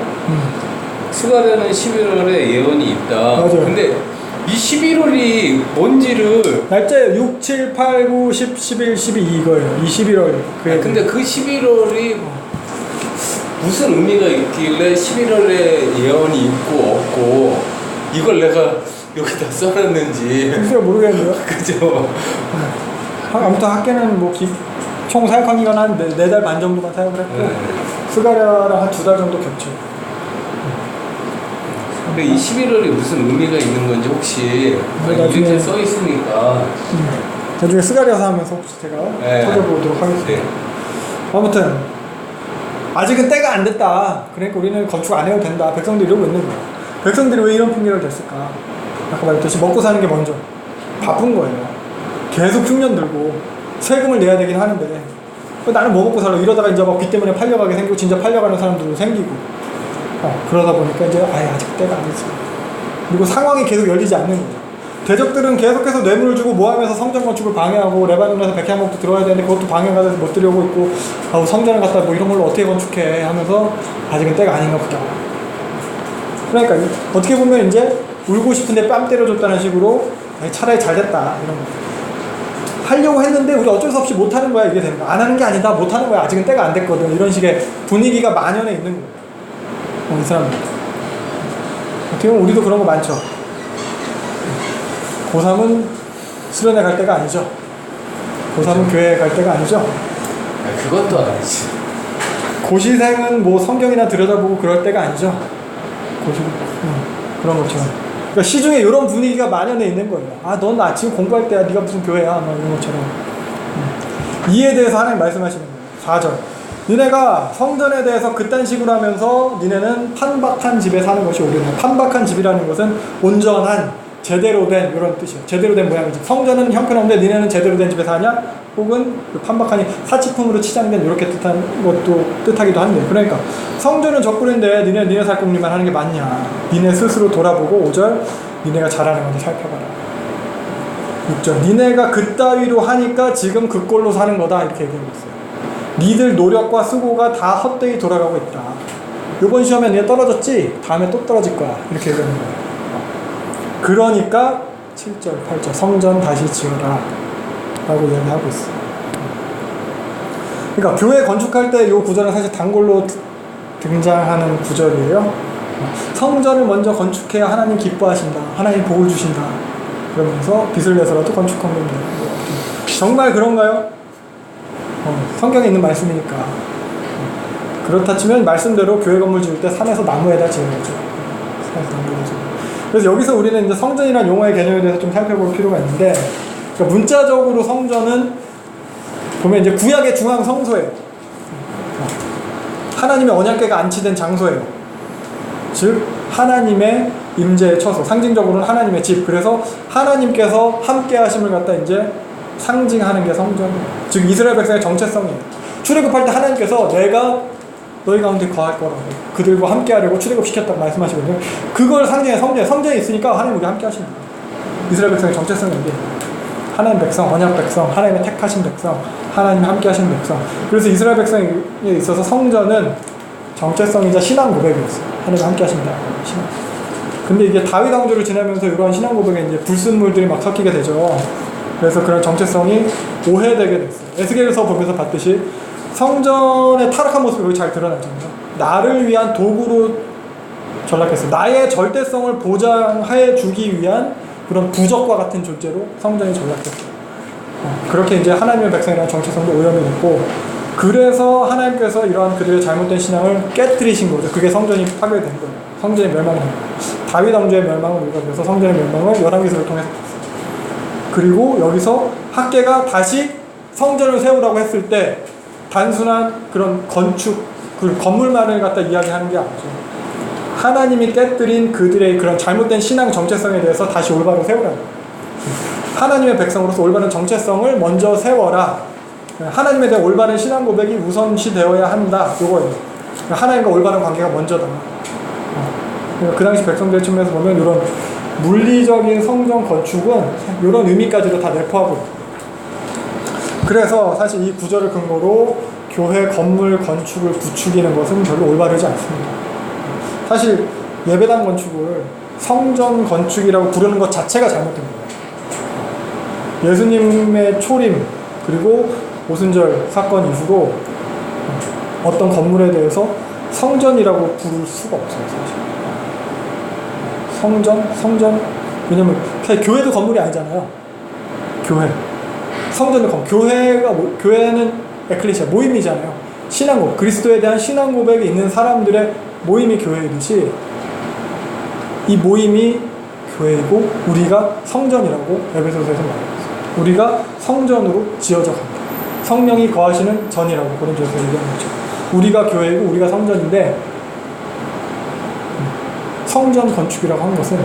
스가랴는 11월에 예언이 있다. 맞아요. 근데 이 11월이 뭔지를 날짜 6, 7, 8, 9, 10, 11, 12 이거예요. 21월. 근데 그 11월이 무슨 의미가 있길래 11월에 예언이 있고 없고 이걸 내가 여기다 써놨는지 글쎄요 모르겠네요. 그죠? 아무튼 학계는 뭐 총 사역한 기간 한 4달 반 정도만 사역을 했고 스가랴랑 한 2달 정도 겹쳐요. 근데 이 11월이 무슨 의미가 있는 건지 혹시 나중에 이렇게 써 있으니까 나중에 스가랴서 하면서 혹시 제가 찾아보도록 하겠습니다. 아무튼 아직은 때가 안 됐다. 그러니까 우리는 건축 안 해도 된다. 백성들이 이러고 있는 거야. 백성들이 왜 이런 핑계를 댔을까? 아까 말했듯이 먹고 사는 게 먼저 바쁜 거예요. 계속 흉년 들고 세금을 내야 되긴 하는데 나는 뭐 먹고 살아? 이러다가 이제 막 빚 때문에 팔려가게 생기고 진짜 팔려가는 사람들도 생기고 그러다 보니까 이제 아직 때가 안 됐어. 그리고 상황이 계속 열리지 않는 거죠. 대적들은 계속해서 뇌물을 주고 모함해서 성전 건축을 방해하고 레바논에서 백향목도 들어야 되는데 그것도 방해가 돼서 못 들여오고 있고 성전을 갖다 뭐 이런 걸로 어떻게 건축해 하면서 아직은 때가 아닌가 보다. 그러니까 어떻게 보면 이제 울고 싶은데 뺨 때려줬다는 식으로 차라리 잘 됐다 이런 거. 하려고 했는데 우리 어쩔 수 없이 못하는 거야. 이게 되는 거야. 안 하는 게 아니다. 못하는 거야. 아직은 때가 안 됐거든. 이런 식의 분위기가 만연해 있는 거예요. 이 사람들. 어떻게 보면 우리도 그런 거 많죠. 고3은 수련회 갈 때가 아니죠. 고3은 교회 갈 때가 아니죠. 그것도 아니지. 고시생은 뭐 성경이나 들여다보고 그럴 때가 아니죠. 그런 것처럼. 그러니까 시중에 이런 분위기가 만연해 있는 거예요. 넌 나 지금 공부할 때야. 네가 무슨 교회야. 뭐 이런 것처럼. 이에 대해서 하나님 말씀하시는 거예요. 4절. 니네가 성전에 대해서 그딴 식으로 하면서 니네는 판박한 집에 사는 것이 옳으냐. 판박한 집이라는 것은 온전한 제대로 된 이런 뜻이에요. 제대로 된 모양의 집. 성전은 형편없는데 니네는 제대로 된 집에 사냐? 혹은 판박하니 사치품으로 치장된 이렇게 뜻한 것도 뜻하기도 한데. 그러니까 성전은 적군인데 니네 살 궁리만 하는 게 맞냐? 니네 스스로 돌아보고 5절 니네가 잘하는 건지 살펴봐라. 6절. 니네가 그따위로 하니까 지금 그 꼴로 사는 거다. 이렇게 얘기하고 있어요. 니들 노력과 수고가 다 헛되이 돌아가고 있다. 이번 시험에 니네 떨어졌지? 다음에 또 떨어질 거야. 이렇게 얘기하는 거예요. 그러니까 7절, 8절 성전 다시 지어라 라고 이야기하고 있어요. 그러니까 교회 건축할 때 이 구절은 사실 단골로 등장하는 구절이에요. 성전을 먼저 건축해야 하나님 기뻐하신다. 하나님 복을 주신다. 그러면서 빚을 내서라도 건축한 겁니다. 정말 그런가요? 성경에 있는 말씀이니까. 그렇다 치면 말씀대로 교회 건물 지을 때 산에서 나무에다 지어야죠. 산에서 나무에다 지어야죠. 그래서 여기서 우리는 이제 성전이라는 용어의 개념에 대해서 좀 살펴볼 필요가 있는데, 그러니까 문자적으로 성전은 보면 이제 구약의 중앙 성소예요. 하나님의 언약궤가 안치된 장소예요. 즉 하나님의 임재의 처소, 상징적으로는 하나님의 집. 그래서 하나님께서 함께 하심을 갖다 이제 상징하는 게 성전이에요. 즉 이스라엘 백성의 정체성이에요. 출애굽할 때 하나님께서 내가 너희 가운데 거할 거라고, 그들과 함께 하려고 출애굽시켰다고 말씀하시거든요. 그걸 상징해. 성전이 있으니까 하나님 우리 함께 하신다. 이스라엘 백성의 정체성이 이게 하나님 백성, 언약 백성, 하나님의 택하신 백성, 하나님 함께 하신 백성. 그래서 이스라엘 백성에 있어서 성전은 정체성이자 신앙 고백이었어요. 하나님 함께 하신다. 신앙. 근데 이게 다윗 왕조를 지나면서 이러한 신앙 고백에 이제 불순물들이 막 섞이게 되죠. 그래서 그런 정체성이 오해되게 됐어요. 에스겔서 보면서 봤듯이 성전의 타락한 모습이 여기 잘 드러나잖아요. 나를 위한 도구로 전락했어요. 나의 절대성을 보장해 주기 위한 그런 부적과 같은 존재로 성전이 전락했어요. 그렇게 이제 하나님의 백성이라는 정체성도 오염이 됐고, 그래서 하나님께서 이러한 그들의 잘못된 신앙을 깨뜨리신 거죠. 그게 성전이 파괴된 거예요. 성전이 멸망된 거예요. 다윗 왕조의 멸망을 우리가 그래서 성전의 멸망을 열왕기서를 통해서 봤어요. 그리고 여기서 학개가 다시 성전을 세우라고 했을 때 단순한 그런 건축, 그 건물만을 갖다 이야기하는 게 아니죠. 하나님이 깨뜨린 그들의 그런 잘못된 신앙 정체성에 대해서 다시 올바로 세우라. 하나님의 백성으로서 올바른 정체성을 먼저 세워라. 하나님에 대한 올바른 신앙 고백이 우선시되어야 한다. 요거예요. 하나님과 올바른 관계가 먼저다. 그 당시 백성들 측면에서 보면 이런 물리적인 성전 건축은 이런 의미까지도 다 내포하고 있다. 그래서 사실 이 구절을 근거로 교회 건물 건축을 부추기는 것은 별로 올바르지 않습니다. 사실 예배당 건축을 성전 건축이라고 부르는 것 자체가 잘못된 거예요. 예수님의 초림 그리고 오순절 사건 이후로 어떤 건물에 대해서 성전이라고 부를 수가 없어요. 사실 성전 왜냐면 교회도 건물이 아니잖아요. 교회 성전도 건물. 교회는 에클레시아 모임이잖아요. 신앙고백, 그리스도에 대한 신앙고백이 있는 사람들의 모임이 교회이듯이 이 모임이 교회이고 우리가 성전이라고 에베소서에서 말하고 있어요. 우리가 성전으로 지어져 간다. 성령이 거하시는 전이라고 고린도서에서 얘기하는 거죠. 우리가 교회이고 우리가 성전인데, 성전 건축이라고 하는 것은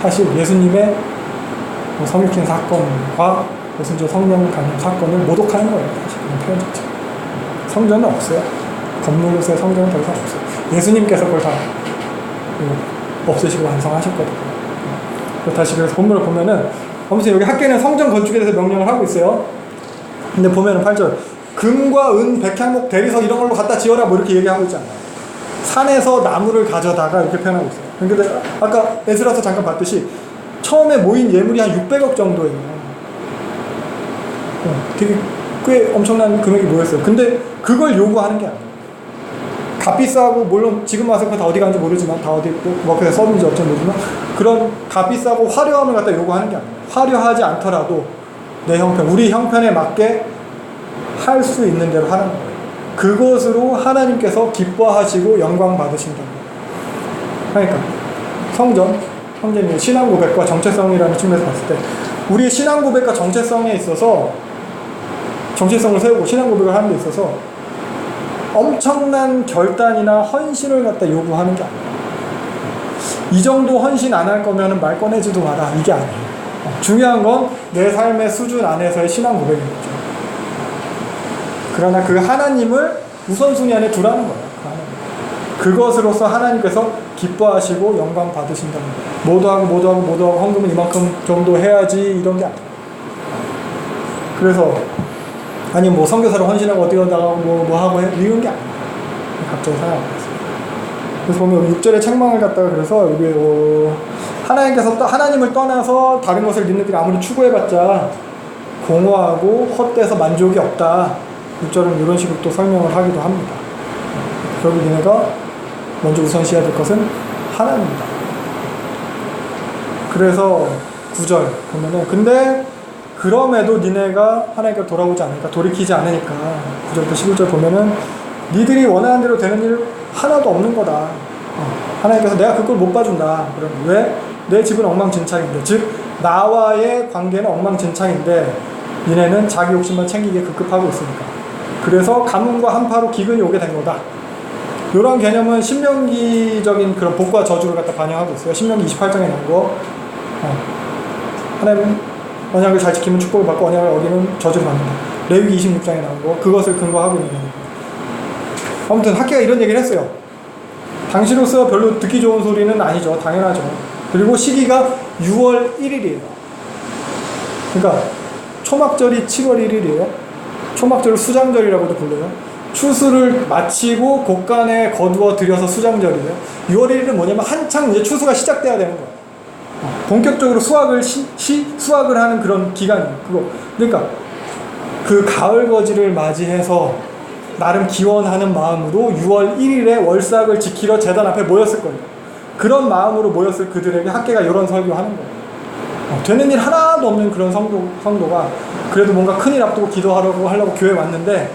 사실 예수님의 성육신 사건과 오순절 성령 강림 사건을 모독하는 거예요. 사실 그런 표현 자체. 성전은 없어요. 건물로서의 성전은 더 이상 없어요. 예수님께서 그걸 다 없애시고 완성하셨거든요. 다시 그래서 본문을 보면은 아무튼 여기 학계는 성전 건축에 대해서 명령을 하고 있어요. 근데 보면은 8절 금과 은, 백향목, 대리석 이런 걸로 갖다 지어라 뭐 이렇게 얘기하고 있잖아요. 산에서 나무를 가져다가 이렇게 표현하고 있어요. 근데 아까 에스라서 잠깐 봤듯이 처음에 모인 예물이 한 600억 정도예요. 되게 꽤 엄청난 금액이 모였어요. 근데 그걸 요구하는 게 아니에요. 값비싸고 물론 지금 와서 다 어디 가는지 모르지만 다 어디 워크에서 써는지 어쩐지 모르지만 그런 값비싸고 화려함을 갖다 요구하는 게 아니에요. 화려하지 않더라도 내 형편, 우리 형편에 맞게 할 수 있는 대로 하는 거예요. 그것으로 하나님께서 기뻐하시고 영광 받으신다는 거예요. 그러니까 성전이 신앙 고백과 정체성이라는 측면에서 봤을 때 우리의 신앙 고백과 정체성에 있어서 정체성을 세우고 신앙 고백을 하는 데 있어서 엄청난 결단이나 헌신을 갖다 요구하는 게 아니에요. 이 정도 헌신 안 할 거면 말 꺼내지도 마라. 이게 아니에요. 중요한 건 내 삶의 수준 안에서의 신앙 고백인 거죠. 그러나 그 하나님을 우선순위 안에 두라는 거예요. 그것으로서 하나님께서 기뻐하시고 영광 받으신다는 거예요. 모두 하고 헌금은 이만큼 정도 해야지 이런 게 아니에요. 그래서 아니 뭐 선교사로 헌신하고 어디 나가고 뭐 하고 이런 게 아니에요. 갑자기 살아났어요. 그래서 보면 6절의 책망을 갖다가 그래서 여기 하나님께서 하나님을 떠나서 다른 것을 너희들이 아무리 추구해봤자 공허하고 헛되어서 만족이 없다. 6절은 이런 식으로 또 설명을 하기도 합니다. 결국 너네가 먼저 우선시해야 될 것은 하나님이다. 그래서 9절 보면은 근데 그럼에도 니네가 하나님께 돌아오지 않으니까 돌이키지 않으니까 9절부터 11절 보면은 니들이 원하는 대로 되는 일 하나도 없는 거다. 하나님께서 내가 그걸 못 봐준다. 그럼 왜? 내 집은 엉망진창인데 즉 나와의 관계는 엉망진창인데 니네는 자기 욕심만 챙기기에 급급하고 있으니까 그래서 가뭄과 한파로 기근이 오게 된 거다. 이런 개념은 신명기적인 그런 복과 저주를 갖다 반영하고 있어요. 신명기 28장에 나온 거 하나님 언약을 잘 지키면 축복을 받고 언약을 어기면 저주를 받는다. 레위기 26장에 나온 거 그것을 근거하고 있는 거예요. 아무튼 학계가 이런 얘기를 했어요. 당시로서 별로 듣기 좋은 소리는 아니죠. 당연하죠. 그리고 시기가 6월 1일이에요. 그러니까 초막절이 7월 1일이에요. 초막절을 수장절이라고도 불러요. 추수를 마치고 곡간에 거두어 들여서 수장절이에요. 6월 1일은 뭐냐면 한창 이제 추수가 시작돼야 되는 거예요. 본격적으로 수확을 하는 그런 기간이에요. 그러니까 그 가을 거지를 맞이해서 나름 기원하는 마음으로 6월 1일에 월삭을 지키러 제단 앞에 모였을 거예요. 그런 마음으로 모였을 그들에게 학계가 이런 설교하는 거예요. 되는 일 하나도 없는 그런 성도가 그래도 뭔가 큰일 앞두고 기도하려고 교회에 왔는데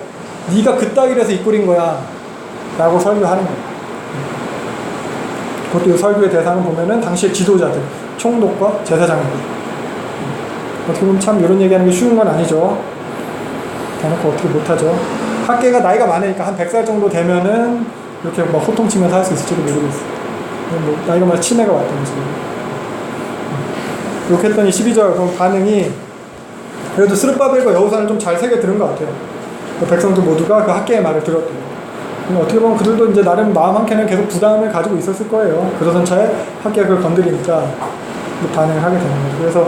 네가 그따위로서 이꼴인 거야 라고 설교하는 거예요. 그것도 이 설교의 대상을 보면은 당시의 지도자들, 총독과 제사장들. 어떻게 보면 참 이런 얘기하는 게 쉬운 건 아니죠. 대놓고 어떻게 못하죠. 학계가 나이가 많으니까 한 100살 정도 되면은 이렇게 막 호통치면서 할 수 있을지도 모르겠어요. 뭐 나이가 많아 치매가 왔던지. 이렇게 했더니 12절 그럼 반응이 그래도 스룹바벨과 여호사를 좀 잘 새겨 들은 것 같아요. 백성들 모두가 그 학계의 말을 들었대요. 어떻게 보면 그들도 이제 나름 마음 한켠에 계속 부담을 가지고 있었을 거예요. 그러던 차에 학계가 그걸 건드리니까 반응을 하게 되는 거죠. 그래서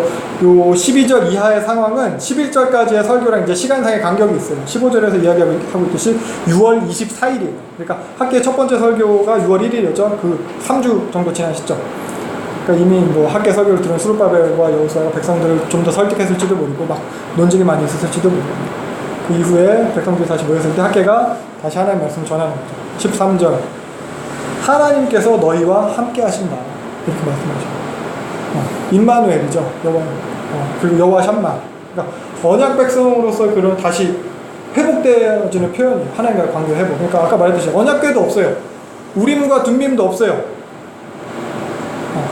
요 12절 이하의 상황은 11절까지의 설교랑 이제 시간상의 간격이 있어요. 15절에서 이야기하고 있듯이 6월 24일이에요. 그러니까 학계의 첫 번째 설교가 6월 1일이었죠. 그 3주 정도 지난 시점. 그러니까 이미 뭐 학계 설교를 들은 스룹바벨과 여호수아가 백성들을 좀 더 설득했을지도 모르고 막 논쟁이 많이 있었을지도 모르고 그 이후에 백성들이 다시 모였을 때 학계가 다시 하나님의 말씀을 전하는 거죠. 13절 하나님께서 너희와 함께 하신다 이렇게 말씀하셔요. 임마누엘이죠. 그리고 여호와 샴마. 그러니까 언약 백성으로서 그런 다시 회복되어지는 표현이에요. 하나님과의 관계 회복. 그러니까 아까 말했듯이 언약궤도 없어요. 우림과 둠밈도 없어요.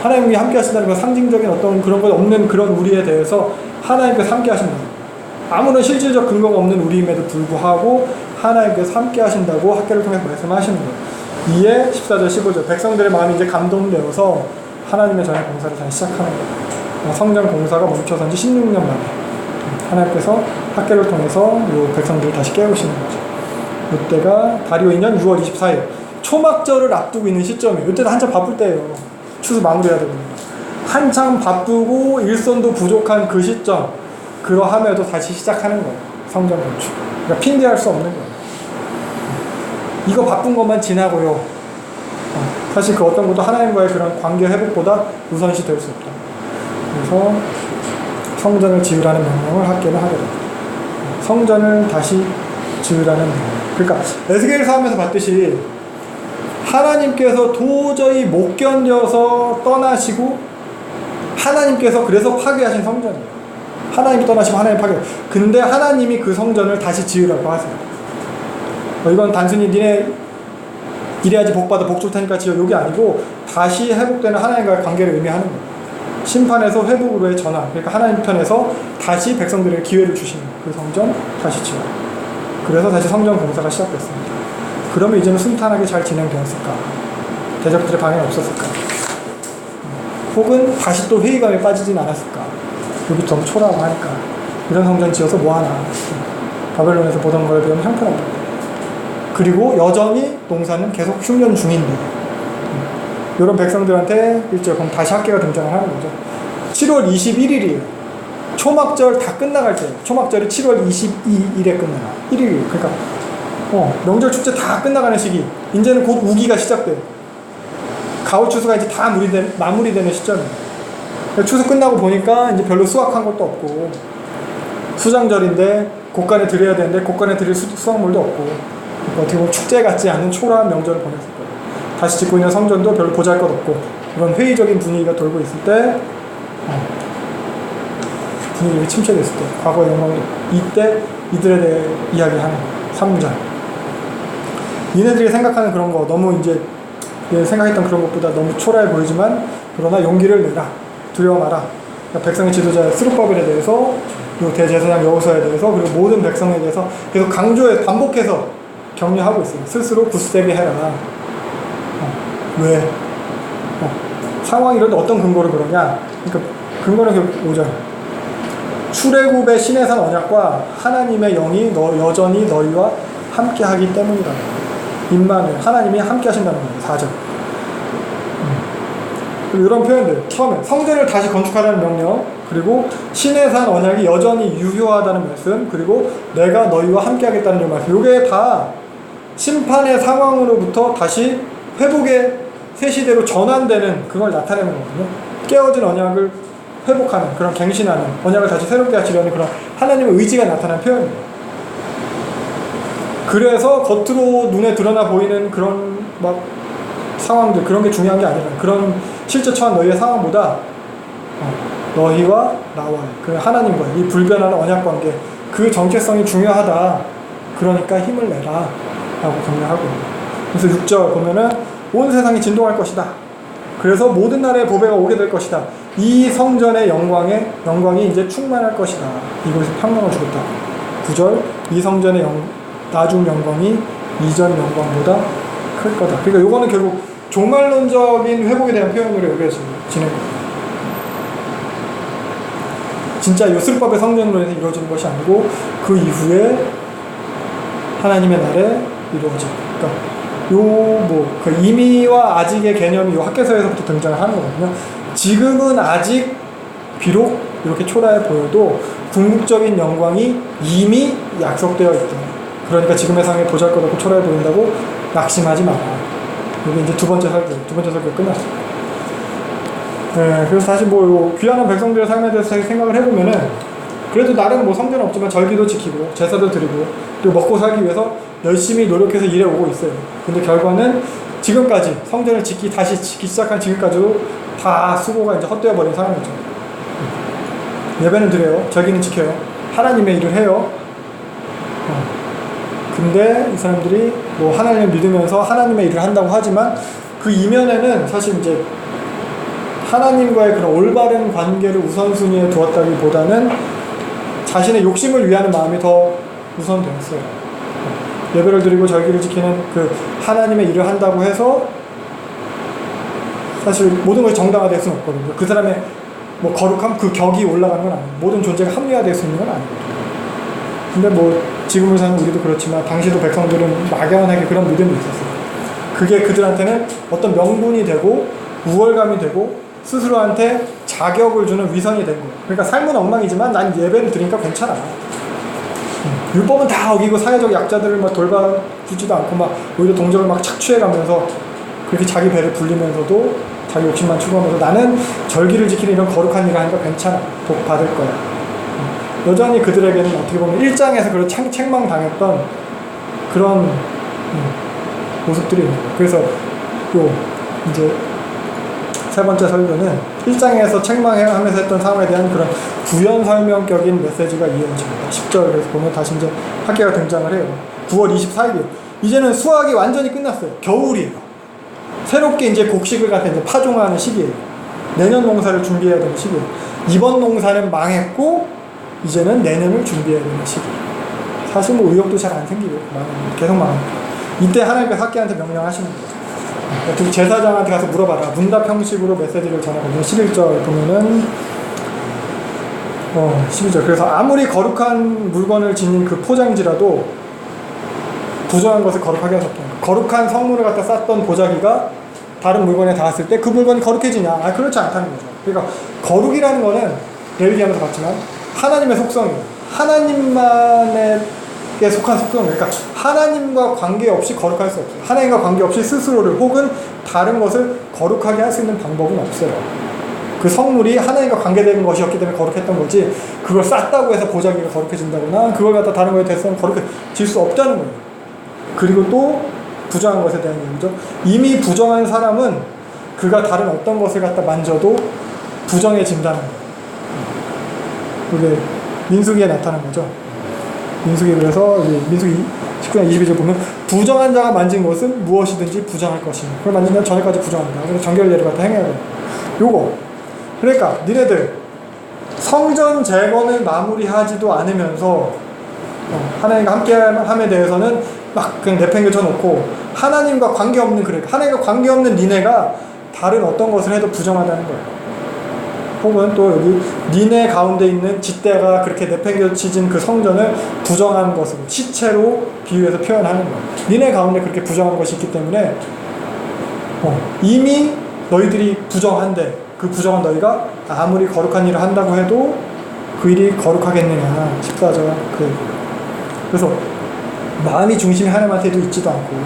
하나님이 함께 하신다는 건 상징적인 어떤 그런 것 없는 그런 우리에 대해서 하나님께서 함께 하신다. 아무런 실질적 근거가 없는 우리임에도 불구하고 하나님께서 함께 하신다고 학계를 통해서 말씀하시는 거예요. 이에 14절 15절 백성들의 마음이 이제 감동되어서 하나님의 전의 공사를 다시 시작하는 거예요. 성전 공사가 멈춰선 지 16년 만에 하나님께서 학계를 통해서 이 백성들을 다시 깨우시는 거죠. 이때가 다리오 2년 6월 24일 초막절을 앞두고 있는 시점이에요. 이때도 한참 바쁠 때예요. 추수 마무리해야 되거든요. 한참 바쁘고 일손도 부족한 그 시점 그러함에도 다시 시작하는 거예요. 성전 건축. 그러니까 핑계할 수 없는 거예요. 이거 바쁜 것만 지나고요. 사실 그 어떤 것도 하나님과의 그런 관계 회복보다 우선시 될 수 없다. 그래서 성전을 지으라는 명령을 학계는 하게 됩니다. 성전을 다시 지으라는 명령. 그러니까 에스겔 사함에서 봤듯이 하나님께서 도저히 못 견뎌서 떠나시고 하나님께서 그래서 파괴하신 성전이에요. 하나님이 떠나시고 하나님 파괴. 근데 하나님이 그 성전을 다시 지으라고 하세요. 이건 단순히 니네 이래야지 복받아 복줄 테니까 지어 요게 아니고 다시 회복되는 하나님과의 관계를 의미하는 거예요. 심판에서 회복으로의 전환. 그러니까 하나님 편에서 다시 백성들에게 기회를 주시는 거예요. 그 성전 다시 지어. 그래서 다시 성전 공사가 시작됐습니다. 그러면 이제는 순탄하게 잘 진행되었을까? 대적들의 방해는 없었을까? 혹은 다시 또 회의감에 빠지진 않았을까? 여기 너무 초라하고 하니까 이런 성전 지어서 뭐하나? 바벨론에서 보던 거에 비하면 형편없다. 그리고 여전히 농사는 계속 흉년 중인데 이런 백성들한테 일절 그럼 다시 학계가 등장을 하는 거죠. 7월 21일이에요. 초막절 다 끝나갈 때, 초막절이 7월 22일에 끝나요. 1일. 그러니까 명절 축제 다 끝나가는 시기. 이제는 곧 우기가 시작돼요. 가을 추수가 이제 다 마무리되는 시점이에요. 추수 끝나고 보니까 이제 별로 수확한 것도 없고, 수장절인데 곳간에 드려야 되는데 곳간에 드릴 수확물도 없고, 어떻게 보면 축제 같지 않은 초라한 명절을 보냈을 거예요. 다시 짓고 있는 성전도 별로 보잘것없고, 이런 회의적인 분위기가 돌고 있을 때, 분위기가 침체됐을 때, 과거의 영광도 이때 이들에 대해 이야기하는 3장. 니네들이 생각하는 그런 거, 너무 이제 생각했던 그런 것보다 너무 초라해 보이지만, 그러나 용기를 내라. 두려워 마라. 그러니까 백성의 지도자 스룹바벨에 대해서, 요 대제사장 여호수아에 대해서, 그리고 모든 백성에 대해서 계속 강조해, 반복해서 격려하고 있어요. 스스로 굳세게 해라. 왜? 상황이 이런데 어떤 근거로 그러냐? 그러니까 근거는 그 5절. 출애굽의 시내산 언약과 하나님의 영이 여전히 너희와 함께하기 때문이다. 임마누엘, 하나님이 함께하신다는 거예요. 4절. 그리고 이런 표현들, 처음에 성전을 다시 건축하라는 명령, 그리고 시내산 언약이 여전히 유효하다는 말씀, 그리고 내가 너희와 함께하겠다는 말씀. 이게 다 심판의 상황으로부터 다시 회복의 새 시대로 전환되는 그걸 나타내는 거거든요. 깨어진 언약을 회복하는, 그런 갱신하는, 언약을 다시 새롭게 하시려는 그런 하나님의 의지가 나타난 표현이에요. 그래서 겉으로 눈에 드러나 보이는 그런 막 상황들, 그런 게 중요한 게 아니라, 그런 실제 처한 너희의 상황보다 너희와 나와 그 하나님과 이 불변하는 언약 관계, 그 정체성이 중요하다. 그러니까 힘을 내라 라고 격려하고, 그래서 6절 보면은 온 세상이 진동할 것이다. 그래서 모든 나라의 보배가 오게 될 것이다. 이 성전의 영광이 이제 충만할 것이다. 이곳에 평강을 주겠다. 9절 이 성전의 나중 영광이 이전 영광보다 클 거다. 그러니까 요거는 결국 종말론적인 회복에 대한 표현으로 여기서 진행합니다. 진짜 요술법의 성전으로 해서 이루어지는 것이 아니고 그 이후에 하나님의 날에 이루어져. 그러니까 그 이미와 아직의 개념이 요 학개서에서부터 등장을 하는 거거든요. 지금은 아직 비록 이렇게 초라해 보여도 궁극적인 영광이 이미 약속되어 있다. 그러니까 지금의 상황이 보잘것없고 초라해 보인다고 낙심하지 마라. 이게 이제 두 번째 설교가 끝났어요. 네, 그래서 다시 귀한한 백성들의 삶에 대해서 생각을 해보면은, 그래도 나름 성전 없지만 절기도 지키고 제사도 드리고 또 먹고 살기 위해서 열심히 노력해서 일해 오고 있어요. 근데 결과는 지금까지 성전을 다시 짓기 시작한 지금까지도 다 수고가 이제 헛되어 버린 상황이죠. 예배는 드려요. 절기는 지켜요. 하나님의 일을 해요. 근데 이 사람들이 하나님을 믿으면서 하나님의 일을 한다고 하지만 그 이면에는 사실 이제 하나님과의 그런 올바른 관계를 우선순위에 두었다기보다는 자신의 욕심을 위하는 마음이 더 우선되었어요. 예배를 드리고 절기를 지키는 그 하나님의 일을 한다고 해서 사실 모든 것이 정당화될 수는 없거든요. 그 사람의 거룩함, 그 격이 올라가는 건 아니에요. 모든 존재가 합리화될 수 있는 건 아니거든요. 근데 지금을 사는 우리도 그렇지만 당시도 백성들은 막연하게 그런 믿음이 있었어요. 그게 그들한테는 어떤 명분이 되고 우월감이 되고 스스로한테 자격을 주는 위선이 된 거예요. 그러니까 삶은 엉망이지만 난 예배를 드리니까 괜찮아. 율법은 다 어기고 사회적 약자들을 돌봐주지도 않고 오히려 동정을 착취해가면서 그렇게 자기 배를 불리면서도 자기 욕심만 추구하면서 나는 절기를 지키는 이런 거룩한 일을 하니까 괜찮아. 복 받을 거야. 여전히 그들에게는 어떻게 보면 일장에서 그런 책망당했던 그런 모습들이 있는 거예요. 그래서 이제 세 번째 설교는 1장에서 책망하면서 했던 상황에 대한 그런 부연 설명격인 메시지가 이어집니다. 10절에서 보면 다시 이제 학계가 등장을 해요. 9월 24일이에요. 이제는 수학이 완전히 끝났어요. 겨울이에요. 새롭게 이제 곡식을 갖다 이제 파종하는 시기예요. 내년 농사를 준비해야 되는 시기예요. 이번 농사는 망했고 이제는 내년을 준비해야 되는 시기. 사실 의욕도 잘 안 생기고 계속 망합니다. 이때 하나님께서 학계한테 명령하시는 거예요. 특히 제사장한테 가서 물어봐라. 문답 형식으로 메시지를 전하거든요. 11절 보면은 12절. 그래서 아무리 거룩한 물건을 지닌 그 포장지라도 부정한 것을 거룩하게 하셨다. 거룩한 성물을 갖다 쌌던 보자기가 다른 물건에 닿았을 때 그 물건이 거룩해지냐? 그렇지 않다는 거죠. 그러니까 거룩이라는 거는 레위기하면서 봤지만 하나님의 속성이에요. 하나님만에게 속한 속성이에요. 그러니까 하나님과 관계없이 거룩할 수 없어요. 하나님과 관계없이 스스로를 혹은 다른 것을 거룩하게 할 수 있는 방법은 없어요. 그 성물이 하나님과 관계되는 것이었기 때문에 거룩했던 거지, 그걸 쌌다고 해서 보자기가 거룩해진다거나 그걸 갖다 다른 거에 대해서는 거룩해질 수 없다는 거예요. 그리고 또 부정한 것에 대한 얘기죠. 이미 부정한 사람은 그가 다른 어떤 것을 갖다 만져도 부정해진다는 거예요. 그게 민수기에 나타난 거죠. 민수기, 그래서 민수기 19장 22절 보면 부정한 자가 만진 것은 무엇이든지 부정할 것이니 그걸 만지면 전에까지 부정한다. 그래서 정결례를 갖다 행해야 돼요. 요거, 그러니까 니네들 성전 재건을 마무리하지도 않으면서 하나님과 함께함에 대해서는 막 그냥 내팽개쳐 놓고, 하나님과 관계없는, 그러니까 하나님과 관계없는 니네가 다른 어떤 것을 해도 부정하다는 거예요. 혹은 또 여기 니네 가운데 있는 짓대가 그렇게 내팽개쳐진 그 성전을 부정한 것으로, 시체로 비유해서 표현하는 거예요. 니네 가운데 그렇게 부정한 것이 있기 때문에 이미 너희들이 부정한데 그 부정한 너희가 아무리 거룩한 일을 한다고 해도 그 일이 거룩하겠느냐, 14절 그래서 마음이 중심이 하나님한테도 있지도 않고,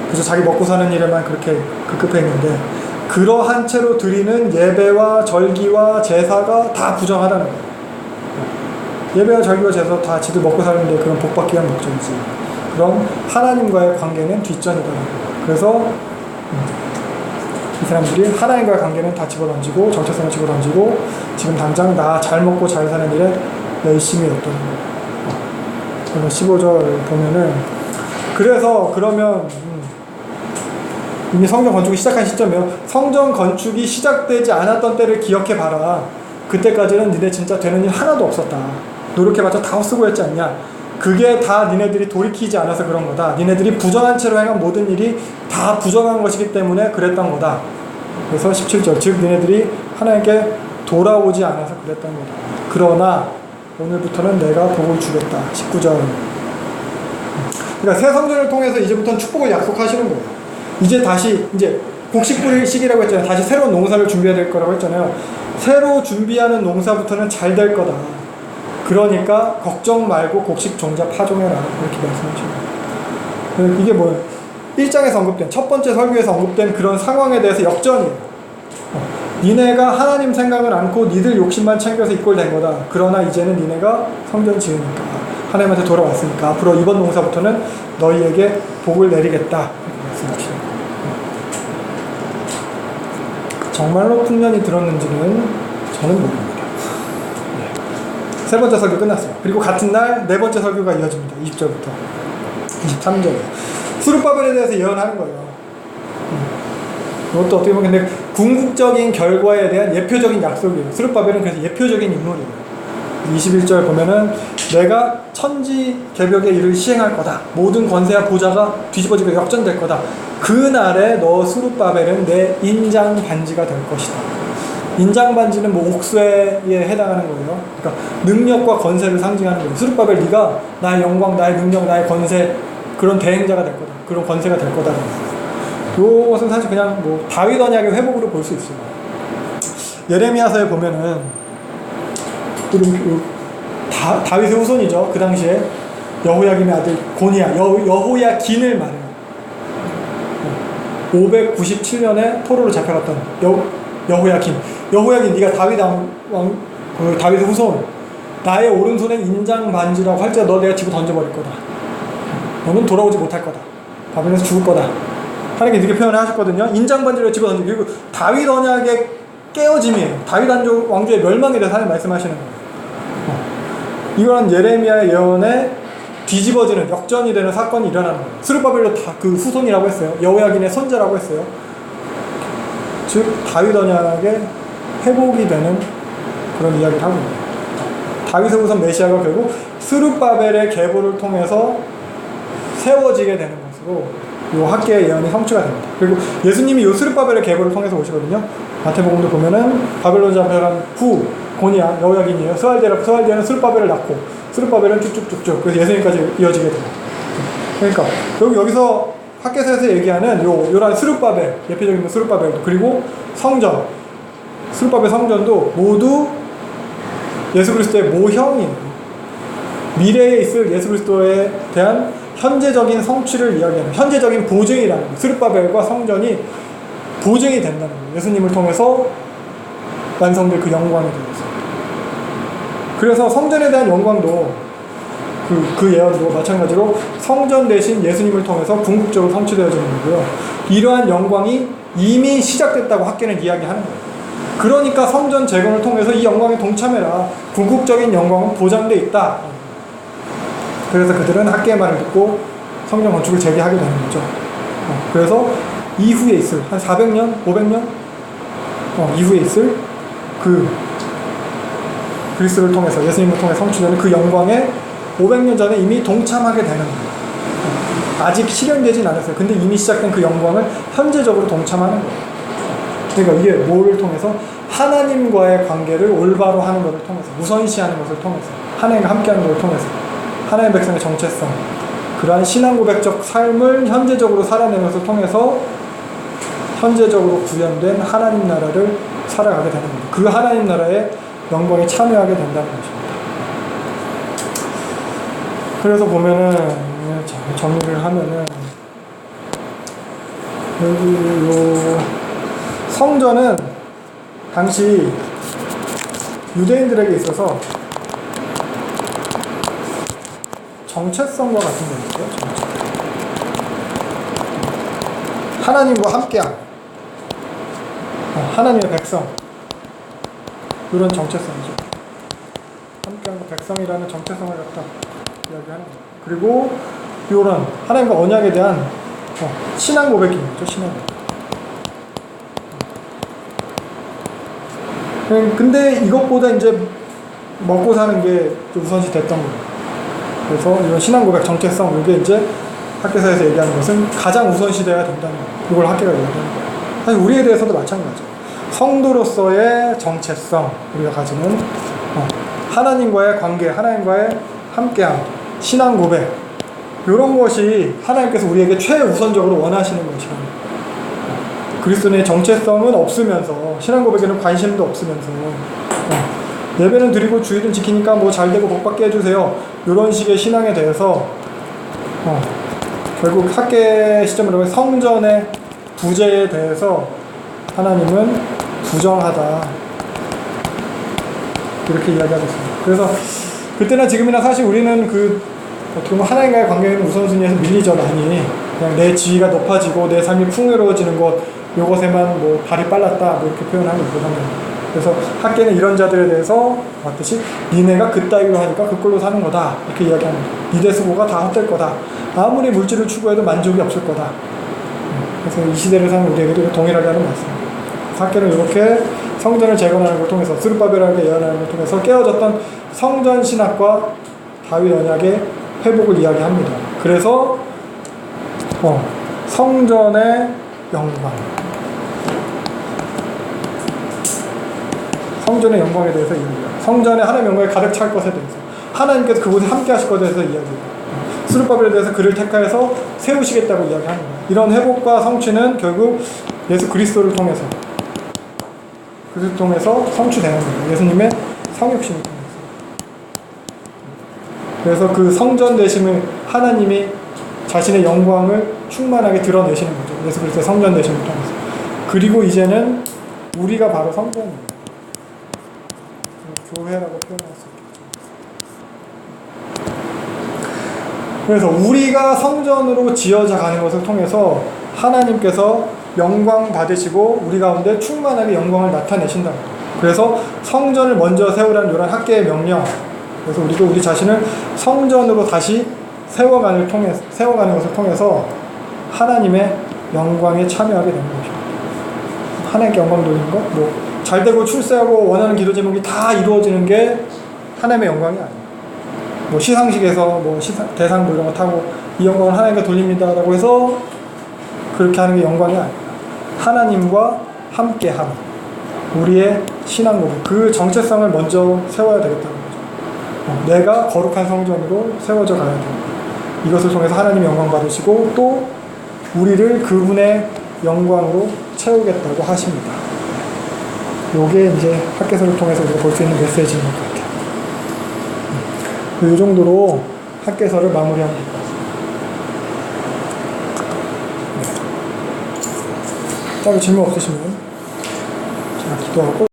그래서 자기 먹고 사는 일에만 그렇게 급급해 있는데, 그러한 채로 드리는 예배와 절기와 제사가 다 부정하다는 거예요. 예배와 절기와 제사 다 지들 먹고 사는데 그런 복받기 위한 목적이지, 그럼 하나님과의 관계는 뒷전이다는 거예요. 그래서 이 사람들이 하나님과의 관계는 다 집어던지고, 정체성을 집어던지고, 지금 당장 나 잘 먹고 잘 사는 일에 열심히 했다는 거예요. 15절 보면은, 그래서 그러면 이미 성전 건축이 시작한 시점이에요. 성전 건축이 시작되지 않았던 때를 기억해봐라. 그때까지는 니네 진짜 되는 일 하나도 없었다. 노력해봤자 다 헛수고했지 않냐. 그게 다 니네들이 돌이키지 않아서 그런 거다. 니네들이 부정한 채로 행한 모든 일이 다 부정한 것이기 때문에 그랬던 거다. 그래서 17절, 즉 니네들이 하나님께 돌아오지 않아서 그랬던 거다. 그러나 오늘부터는 내가 복을 주겠다. 19절. 그러니까 새 성전을 통해서 이제부터는 축복을 약속하시는 거예요. 이제 다시, 이제 곡식 뿌릴 시기라고 했잖아요. 다시 새로운 농사를 준비해야 될 거라고 했잖아요. 새로 준비하는 농사부터는 잘 될 거다. 그러니까 걱정 말고 곡식 종자 파종해라. 이렇게 말씀하시는. 이게 뭐예요? 1장에서 언급된, 첫 번째 설교에서 언급된 그런 상황에 대해서 역전이에요. 니네가 하나님 생각을 않고 니들 욕심만 챙겨서 이꼴 된 거다. 그러나 이제는 니네가 성전 지으니까, 하나님한테 돌아왔으니까 앞으로 이번 농사부터는 너희에게 복을 내리겠다. 이렇게 말씀하시는 거예요. 정말로 풍년이 들었는지는 저는 모릅니다. 세 번째 설교 끝났어요. 그리고 같은 날 네 번째 설교가 이어집니다. 20절부터 23절. 스룹바벨에 대해서 예언하는 거예요. 이것도 어떻게 보면 근데 궁극적인 결과에 대한 예표적인 약속이에요. 스룹바벨은 그래서 예표적인 인물이에요. 21절 보면은 내가 천지개벽의 일을 시행할 거다. 모든 권세와 보좌가 뒤집어지고 역전될 거다. 그날에 너 스룹바벨은 내 인장 반지가 될 것이다. 인장 반지는 뭐 옥쇠에 해당하는 거예요. 그러니까 능력과 권세를 상징하는 거예요. 스룹바벨 네가 나의 영광, 나의 능력, 나의 권세, 그런 대행자가 될 거다. 그런 권세가 될 거다라는 거예요. 이것은 사실 그냥 뭐 다윗 언약의 회복으로 볼 수 있어요. 예레미야서에 보면은 다윗의 후손이죠. 그 당시에 여호야김의 아들 고니야, 여호야긴을 말해요. 597년에 포로로 잡혀갔던 여호야긴, 네가 다윗 다윗의 후손, 나의 오른손에 인장 반지라고 할지라도 너 내가 집어 던져버릴 거다. 너는 돌아오지 못할 거다. 바벨론에서 죽을 거다. 하나님께 이렇게 표현을 하셨거든요. 인장 반지를 집어 던지고, 그리고 다윗 언약의 깨어짐이에요. 다윗 왕조의 멸망에 대해서 하나님 말씀하시는 거예요. 이거는 예레미야의 예언에 뒤집어지는, 역전이 되는 사건이 일어나는 거예요. 스룹바벨도 다 그 후손이라고 했어요. 여호야긴의 손자라고 했어요. 즉 다윗 언약의 회복이 되는 그런 이야기를 하고 있는 거예요. 다윗의 후손 메시아가 결국 스룹바벨의 계보를 통해서 세워지게 되는 것으로 이 학계의 예언이 성취가 됩니다. 그리고 예수님이 이 스룹바벨의 계보를 통해서 오시거든요. 마태복음도 보면은 바벨론 잡혀간 후 고니야, 여호야긴이에요. 스왈디아는 스룹바벨을 낳고, 스룹바벨은 쭉쭉쭉쭉, 그래서 예수님까지 이어지게 돼요. 그러니까 여기서 학계서에서 얘기하는 요런 스룹바벨, 예표적인 스룹바벨도, 그리고 성전, 스룹바벨 성전도 모두 예수 그리스도의 모형이에요. 미래에 있을 예수 그리스도에 대한 현재적인 성취를 이야기하는 현재적인 보증이라는 거예요. 스룹바벨과 성전이 보증이 된다는 거예요. 예수님을 통해서 완성될 그 영광에 대해서. 그래서 성전에 대한 영광도 그 예언도 마찬가지로 성전 대신 예수님을 통해서 궁극적으로 성취되어지는 거고요. 이러한 영광이 이미 시작됐다고 학계는 이야기하는 거예요. 그러니까 성전 재건을 통해서 이 영광에 동참해라. 궁극적인 영광은 보장되어 있다. 그래서 그들은 학계의 말을 듣고 성전 건축을 재개하게 되는 거죠. 그래서 이후에 있을 한 400년, 500년 이후에 있을 그 그리스도를 통해서 예수님을 통해 성취되는 그 영광에 500년 전에 이미 동참하게 되는 거예요. 아직 실현되진 않았어요. 근데 이미 시작된 그 영광을 현재적으로 동참하는 거예요. 그러니까 이게 뭐를 통해서? 하나님과의 관계를 올바로 하는 것을 통해서, 우선시하는 것을 통해서, 하나님과 함께하는 것을 통해서, 하나님 백성의 정체성, 그러한 신앙 고백적 삶을 현재적으로 살아내는 것을 통해서 현재적으로 구현된 하나님 나라를 살아가게 되는 겁니다. 그 하나님 나라의 영광에 참여하게 된다는 것입니다. 그래서 보면은 정리를 하면은 여기 요 성전은 당시 유대인들에게 있어서 정체성과 같은 거였어요. 하나님과 함께함, 하나님의 백성, 이런 정체성이죠. 함께함과 백성이라는 정체성을 갖다 이야기하는 거예요. 그리고 이런 하나님과 언약에 대한 신앙 고백이죠. 신앙 고백. 근데 이것보다 이제 먹고 사는 게 우선시 됐던 거예요. 그래서 이런 신앙 고백, 정체성, 이게 이제 학계사에서 얘기하는 것은 가장 우선시돼야 된다는 거예요. 이걸 학계가 얘기하는 거예요. 사실 우리에 대해서도 마찬가지죠. 성도로서의 정체성, 우리가 가지는 하나님과의 관계, 하나님과의 함께함, 신앙 고백, 이런 것이 하나님께서 우리에게 최우선적으로 원하시는 것이라는 거예요. 그리스도의 정체성은 없으면서, 신앙 고백에는 관심도 없으면서, 예배는 드리고 주일은 지키니까 뭐 잘되고 복받게 해주세요, 이런 식의 신앙에 대해서 결국 학계 시점으로 성전의 부재에 대해서 하나님은 부정하다, 이렇게 이야기하고 있습니다. 그래서 그때나 지금이나 사실 우리는 어떻게 보면 하나님과의 관계는 우선순위에서 밀리죠. 많이 그냥 내 지위가 높아지고 내 삶이 풍요로워지는 것, 요것에만 뭐 발이 빨랐다, 뭐 이렇게 표현하는 거거든요. 그래서 학계는 이런 자들에 대해서 봤듯이 니네가 그따위로 하니까 그꼴로 사는 거다, 이렇게 이야기하는 거예요. 니네 수고가 다 헛될 거다, 아무리 물질을 추구해도 만족이 없을 거다. 그래서 이 시대를 사는 우리에게도 동일하게 하는 말씀입니다. 학계는 이렇게 성전을 재건하는 걸 통해서, 스룹바벨에게 예언하는 걸 통해서 깨어졌던 성전 신학과 다윗 언약의 회복을 이야기합니다. 그래서 성전의 영광, 성전의 영광에 대해서 이야기해요. 성전의 하나님의 영광이 가득 찰 것에 대해서, 하나님께서 그곳에 함께 하실 것에 대해서 이야기해요. 스룹바벨에 대해서 그를 택하여서 세우시겠다고 이야기하는 거예요. 이런 회복과 성취는 결국 예수 그리스도를 통해서 성취되는 거예요. 예수님의 성육신을 통해서. 그래서 그 성전 되심을 하나님이 자신의 영광을 충만하게 드러내시는 거죠. 예수 그리스도의 성전 되심을 통해서. 그리고 이제는 우리가 바로 성전이에요. 교회라고 표현할 수 있겠죠. 그래서 우리가 성전으로 지어져 가는 것을 통해서 하나님께서 영광 받으시고 우리 가운데 충만하게 영광을 나타내신다. 그래서 성전을 먼저 세우라는 이런 학계의 명령, 그래서 우리도 우리 자신을 성전으로 다시 세워가는 것을 통해서 하나님의 영광에 참여하게 되는 거죠. 하나님께 영광 돌리는 것, 잘되고 출세하고 원하는 기도 제목이 다 이루어지는 게 하나님의 영광이 아니에요. 시상식에서 대상 이런 거 타고 이 영광을 하나님께 돌립니다라고 해서 그렇게 하는 게 영광이 아니에요. 하나님과 함께함, 우리의 신앙 고백, 그 정체성을 먼저 세워야 되겠다는 거죠. 내가 거룩한 성전으로 세워져 가야 돼요. 이것을 통해서 하나님 영광 받으시고 또 우리를 그분의 영광으로 채우겠다고 하십니다. 요게 이제 학개서를 통해서 우리가 볼 수 있는 메시지인 것 같아요. 이 정도로 학개설을 마무리합니다. 네. 따로 질문 없으시면 자, 기도하고